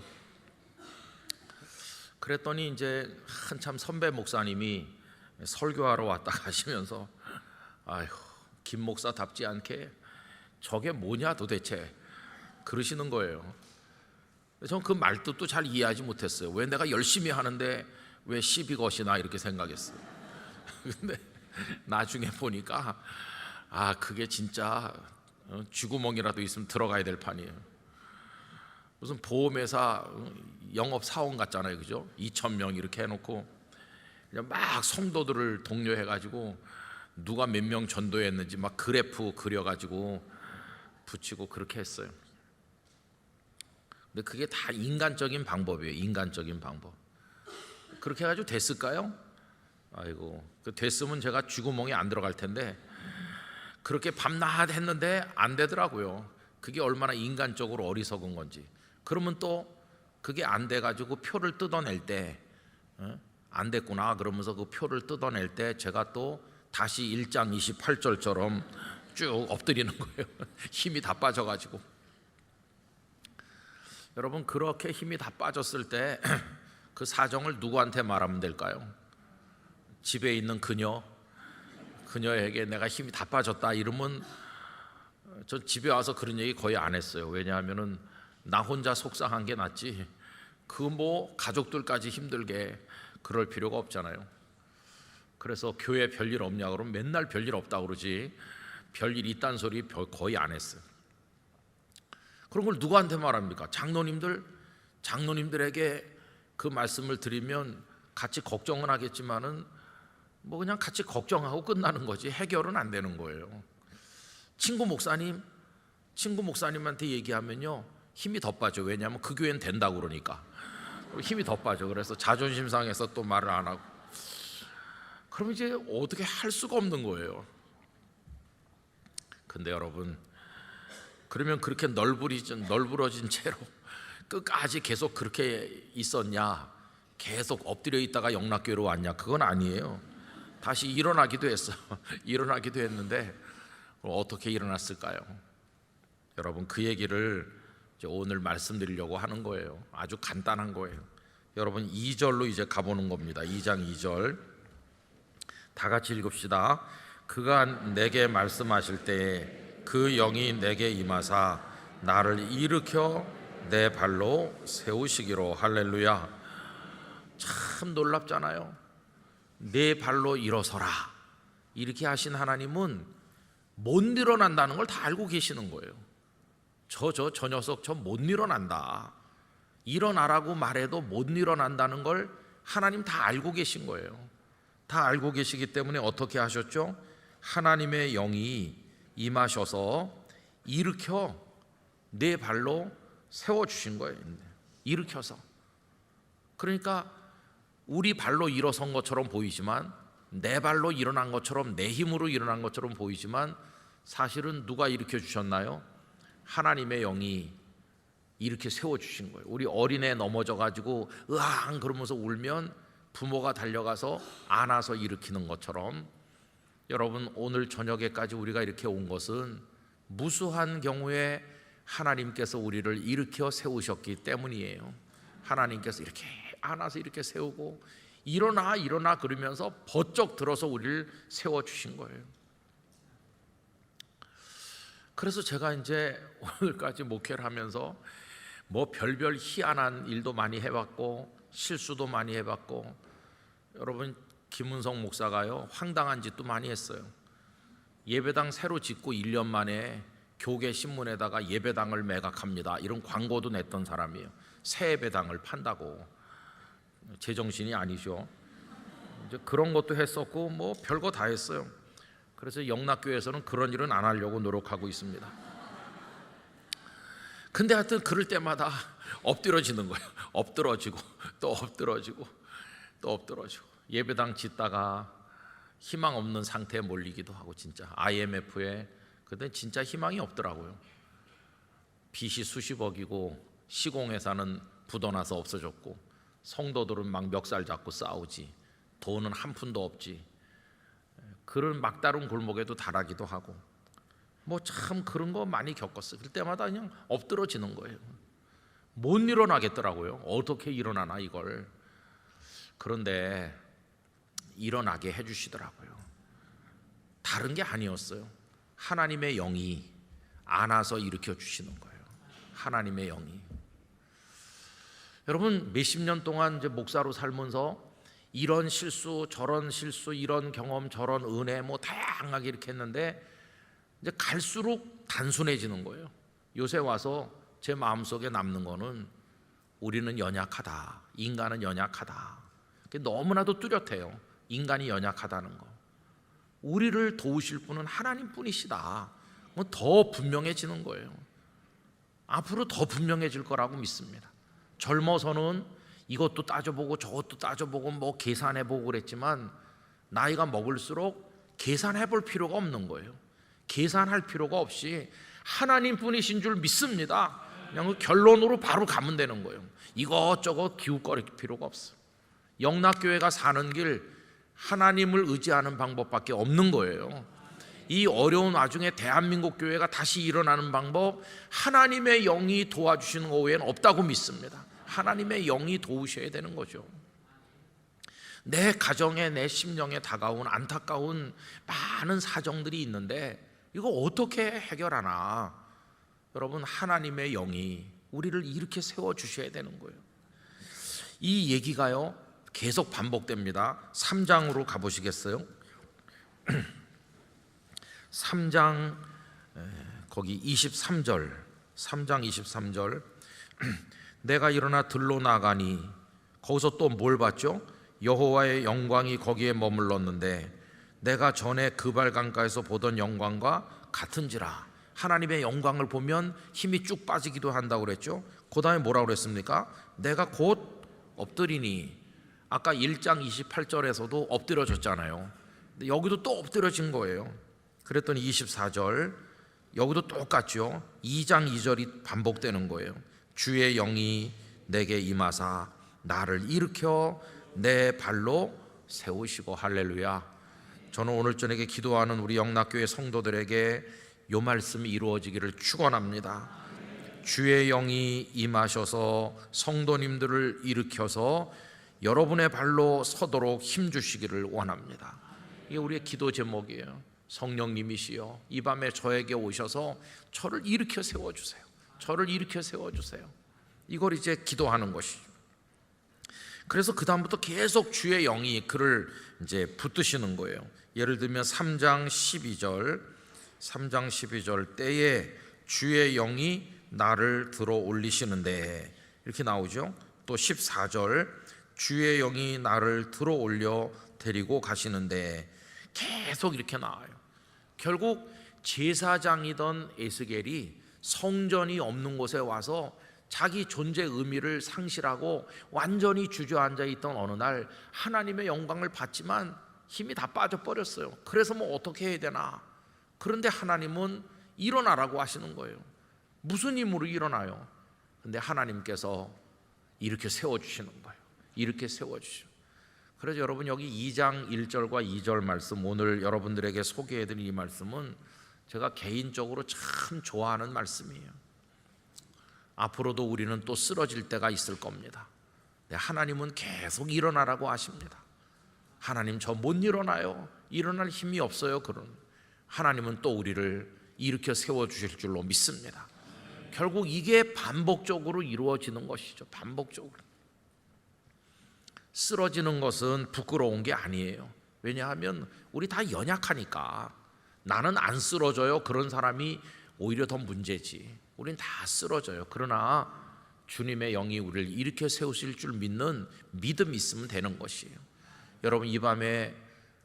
그랬더니 이제 한참 선배 목사님이 설교하러 왔다 가시면서, 아휴, 김 목사답지 않게 저게 뭐냐 도대체, 그러시는 거예요. 저는 그 말뜻도 잘 이해하지 못했어요. 왜 내가 열심히 하는데 왜 시비 것이나 이렇게 생각했어요. 근데 나중에 보니까, 아, 그게 진짜 쥐구멍이라도 있으면 들어가야 될 판이에요. 무슨 보험회사 영업 사원 같잖아요, 그죠? 2,000명 이렇게 해놓고 그냥 막 성도들을 독려해가지고 누가 몇 명 전도했는지 막 그래프 그려가지고 붙이고 그렇게 했어요. 근데 그게 다 인간적인 방법이에요. 인간적인 방법. 그렇게 해가지고 됐을까요? 아이고, 됐으면 제가 쥐구멍에 안 들어갈 텐데 그렇게 밤낮 했는데 안 되더라고요. 그게 얼마나 인간적으로 어리석은 건지. 그러면 또 그게 안 돼가지고 표를 뜯어낼 때, 안 됐구나 그러면서 그 표를 뜯어낼 때 제가 또 다시 1장 28절처럼 쭉 엎드리는 거예요. 힘이 다 빠져가지고. 여러분, 그렇게 힘이 다 빠졌을 때 그 사정을 누구한테 말하면 될까요? 집에 있는 그녀에게 내가 힘이 다 빠졌다 이러면, 전 집에 와서 그런 얘기 거의 안 했어요. 왜냐하면은 나 혼자 속상한 게 낫지 그 뭐 가족들까지 힘들게 그럴 필요가 없잖아요. 그래서 교회 별일 없냐 그러면 맨날 별일 없다고 그러지 별일 있다는 소리 거의 안 했어요. 그런 걸 누구한테 말합니까? 장로님들에게 그 말씀을 드리면 같이 걱정은 하겠지만은 뭐 그냥 같이 걱정하고 끝나는 거지 해결은 안 되는 거예요. 친구 목사님한테 얘기하면요 힘이 더 빠져. 왜냐하면 그 교회는 된다고 그러니까 힘이 더 빠져. 그래서 자존심 상해서 또 말을 안 하고, 그럼 이제 어떻게 할 수가 없는 거예요. 근데 여러분, 그러면 그렇게 널브러진 채로 끝까지 계속 그렇게 있었냐? 계속 엎드려 있다가 영락교회로 왔냐? 그건 아니에요. 다시 일어나기도 했어요. 일어나기도 했는데 어떻게 일어났을까요? 여러분, 그 얘기를 이제 오늘 말씀드리려고 하는 거예요. 아주 간단한 거예요. 여러분, 2절로 이제 가보는 겁니다. 2장 2절 다 같이 읽읍시다. 그가 내게 말씀하실 때에 그 영이 내게 임하사 나를 일으켜 내 발로 세우시기로. 할렐루야. 참 놀랍잖아요. 내 발로 일어서라 이렇게 하신 하나님은 못 일어난다는 걸 다 알고 계시는 거예요. 저 녀석 저 못 일어난다, 일어나라고 말해도 못 일어난다는 걸 하나님 다 알고 계신 거예요. 다 알고 계시기 때문에 어떻게 하셨죠? 하나님의 영이 임하셔서 일으켜 내 발로 세워주신 거예요. 일으켜서. 그러니까 우리 발로 일어선 것처럼 보이지만, 내 발로 일어난 것처럼, 내 힘으로 일어난 것처럼 보이지만 사실은 누가 일으켜 주셨나요? 하나님의 영이 이렇게 세워주신 거예요. 우리 어린애 넘어져 가지고 으앙 그러면서 울면 부모가 달려가서 안아서 일으키는 것처럼 여러분, 오늘 저녁에까지 우리가 이렇게 온 것은 무수한 경우에 하나님께서 우리를 일으켜 세우셨기 때문이에요. 하나님께서 이렇게 안아서 이렇게 세우고 일어나 일어나 그러면서 번쩍 들어서 우리를 세워주신 거예요. 그래서 제가 이제 오늘까지 목회를 하면서 뭐 별별 희한한 일도 많이 해봤고 실수도 많이 해봤고, 여러분, 김은성 목사가요 황당한 짓도 많이 했어요. 예배당 새로 짓고 1년 만에 교계 신문에다가 예배당을 매각합니다 이런 광고도 냈던 사람이에요. 새 예배당을 판다고. 제정신이 아니죠. 이제 그런 것도 했었고 뭐 별거 다 했어요. 그래서 영락교회에서는 그런 일은 안 하려고 노력하고 있습니다. 근데 하여튼 그럴 때마다 엎드러지는 거예요. 엎드러지고 또 엎드러지고 또 엎드러지고, 예배당 짓다가 희망 없는 상태에 몰리기도 하고, 진짜 IMF에 그때 진짜 희망이 없더라고요. 빚이 수십억이고 시공회사는 부도나서 없어졌고 성도들은 막 멱살 잡고 싸우지, 돈은 한 푼도 없지. 그런 막다른 골목에도 달하기도 하고 뭐 참 그런 거 많이 겪었어요. 그럴 때마다 그냥 엎드러지는 거예요. 못 일어나겠더라고요. 어떻게 일어나나 이걸. 그런데 일어나게 해주시더라고요. 다른 게 아니었어요. 하나님의 영이 안아서 일으켜 주시는 거예요. 하나님의 영이. 여러분, 몇십 년 동안 이제 목사로 살면서 이런 실수 저런 실수, 이런 경험 저런 은혜 뭐 다양하게 이렇게 했는데 이제 갈수록 단순해지는 거예요. 요새 와서 제 마음속에 남는 거는 우리는 연약하다, 인간은 연약하다. 너무나도 뚜렷해요. 인간이 연약하다는 거. 우리를 도우실 분은 하나님 뿐이시다. 더 분명해지는 거예요. 앞으로 더 분명해질 거라고 믿습니다. 젊어서는 이것도 따져보고 저것도 따져보고 뭐 계산해보고 그랬지만 나이가 먹을수록 계산해볼 필요가 없는 거예요. 계산할 필요가 없이 하나님 뿐이신 줄 믿습니다. 그냥 그 결론으로 바로 가면 되는 거예요. 이것저것 기웃거릴 필요가 없어요. 영락교회가 사는 길, 하나님을 의지하는 방법밖에 없는 거예요. 이 어려운 와중에 대한민국 교회가 다시 일어나는 방법, 하나님의 영이 도와주시는 것 외에는 없다고 믿습니다. 하나님의 영이 도우셔야 되는 거죠. 내 가정에, 내 심령에 다가온 안타까운 많은 사정들이 있는데 이거 어떻게 해결하나? 여러분, 하나님의 영이 우리를 이렇게 세워주셔야 되는 거예요. 이 얘기가요 계속 반복됩니다. 3장으로 가보시겠어요? 3장 거기 23절, 3장 23절. 내가 일어나 들로 나가니, 거기서 또 뭘 봤죠? 여호와의 영광이 거기에 머물렀는데 내가 전에 그발 강가에서 보던 영광과 같은지라. 하나님의 영광을 보면 힘이 쭉 빠지기도 한다고 그랬죠. 그 다음에 뭐라고 그랬습니까? 내가 곧 엎드리니. 아까 1장 28절에서도 엎드려졌잖아요. 근데 여기도 또 엎드려진 거예요. 그랬더니 24절, 여기도 똑같죠. 2장 2절이 반복되는 거예요. 주의 영이 내게 임하사 나를 일으켜 내 발로 세우시고. 할렐루야. 저는 오늘 저녁에 기도하는 우리 영락교회 성도들에게 이 말씀이 이루어지기를 축원합니다. 주의 영이 임하셔서 성도님들을 일으켜서 여러분의 발로 서도록 힘주시기를 원합니다. 이게 우리의 기도 제목이에요. 성령님이시여, 이 밤에 저에게 오셔서 저를 일으켜 세워주세요. 저를 일으켜 세워주세요. 이걸 이제 기도하는 것이죠. 그래서 그 다음부터 계속 주의 영이 그를 이제 붙드시는 거예요. 예를 들면 3장 12절 때에 주의 영이 나를 들어 올리시는데, 이렇게 나오죠. 또 14절 주의 영이 나를 들어 올려 데리고 가시는데, 계속 이렇게 나와요. 결국 제사장이던 에스겔이 성전이 없는 곳에 와서 자기 존재 의미를 상실하고 완전히 주저앉아 있던 어느 날 하나님의 영광을 받지만 힘이 다 빠져버렸어요. 그래서 뭐 어떻게 해야 되나? 그런데 하나님은 일어나라고 하시는 거예요. 무슨 힘으로 일어나요? 근데 하나님께서 이렇게 세워주시는 거예요. 이렇게 세워주시죠. 그래서 여러분 여기 2장 1절과 2절 말씀, 오늘 여러분들에게 소개해드린 이 말씀은 제가 개인적으로 참 좋아하는 말씀이에요. 앞으로도 우리는 또 쓰러질 때가 있을 겁니다. 하나님은 계속 일어나라고 하십니다. 하나님 저 못 일어나요, 일어날 힘이 없어요. 그런 하나님은 또 우리를 일으켜 세워주실 줄로 믿습니다. 결국 이게 반복적으로 이루어지는 것이죠. 반복적으로. 쓰러지는 것은 부끄러운 게 아니에요. 왜냐하면 우리 다 연약하니까. 나는 안 쓰러져요, 그런 사람이 오히려 더 문제지. 우린 다 쓰러져요. 그러나 주님의 영이 우리를 일으켜 세우실 줄 믿는 믿음이 있으면 되는 것이에요. 여러분 이 밤에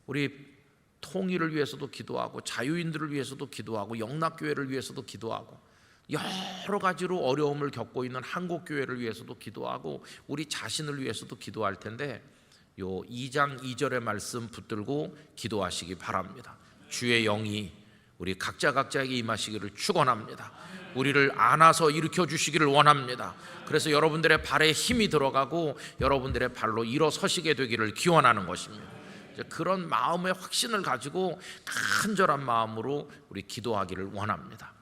우리 통일을 위해서도 기도하고 자유인들을 위해서도 기도하고 영락교회를 위해서도 기도하고 여러 가지로 어려움을 겪고 있는 한국교회를 위해서도 기도하고 우리 자신을 위해서도 기도할 텐데 요 2장 2절의 말씀 붙들고 기도하시기 바랍니다. 주의 영이 우리 각자에게 임하시기를 축원합니다. 우리를 안아서 일으켜 주시기를 원합니다. 그래서 여러분들의 발에 힘이 들어가고 여러분들의 발로 일어서시게 되기를 기원하는 것입니다. 그런 마음의 확신을 가지고 간절한 마음으로 우리 기도하기를 원합니다.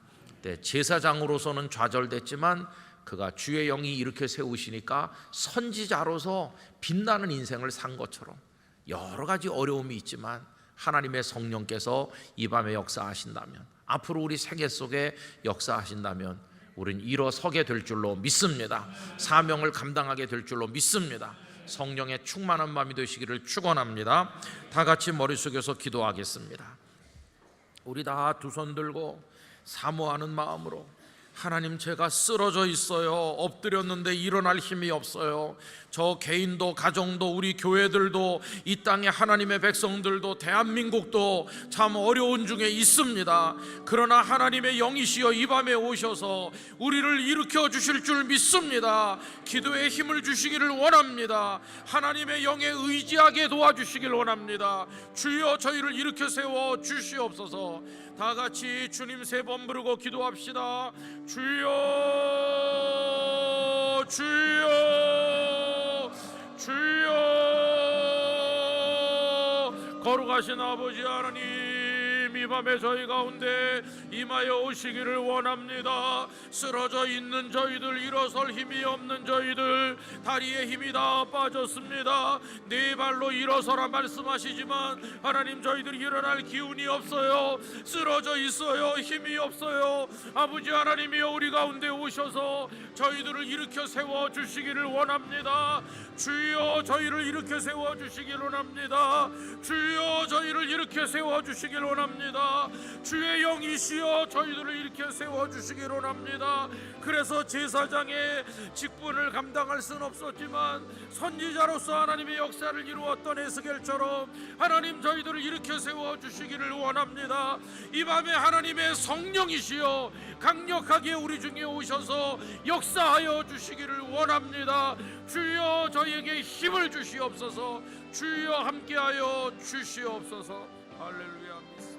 제사장으로서는 좌절됐지만 그가 주의 영이 이렇게 세우시니까 선지자로서 빛나는 인생을 산 것처럼 여러 가지 어려움이 있지만 하나님의 성령께서 이 밤에 역사하신다면, 앞으로 우리 생애 속에 역사하신다면 우리는 일어서게 될 줄로 믿습니다. 사명을 감당하게 될 줄로 믿습니다. 성령의 충만한 마음이 되시기를 축원합니다. 다 같이 머리 숙여서 기도하겠습니다. 우리 다 두 손 들고 사모하는 마음으로, 하나님 제가 쓰러져 있어요. 엎드렸는데 일어날 힘이 없어요. 저 개인도 가정도 우리 교회들도 이 땅의 하나님의 백성들도 대한민국도 참 어려운 중에 있습니다. 그러나 하나님의 영이시여 이 밤에 오셔서 우리를 일으켜 주실 줄 믿습니다. 기도에 힘을 주시기를 원합니다. 하나님의 영에 의지하게 도와주시길 원합니다. 주여 저희를 일으켜 세워 주시옵소서. 다 같이 주님 3번 부르고 기도합시다. 주여 주여 주여. 거룩하신 아버지 하나님, 이 밤에 저희 가운데 임하여 오시기를 원합니다. 쓰러져 있는 저희들, 일어설 힘이 없는 저희들, 다리에 힘이 다 빠졌습니다. 네 발로 일어서라 말씀하시지만 하나님 저희들이 일어날 기운이 없어요. 쓰러져 있어요. 힘이 없어요. 아버지 하나님이여 우리 가운데 오셔서 저희들을 일으켜 세워 주시기를 원합니다. 주여 저희를 일으켜 세워 주시기를 원합니다. 주여 저희를 일으켜 세워 주시기를 원합니다. 주의 영이시여 저희들을 일으켜 세워 주시기를 원합니다. 그래서 제사장의 직분을 감당할 수는 없었지만 선지자로서 하나님의 역사를 이루었던 에스겔처럼 하나님 저희들을 일으켜 세워 주시기를 원합니다. 이 밤에 하나님의 성령이시여 강력하게 우리 중에 오셔서 역사하여 주시기를 원합니다. 주여 저희에게 힘을 주시옵소서. 주여 함께하여 주시옵소서. 할렐루야.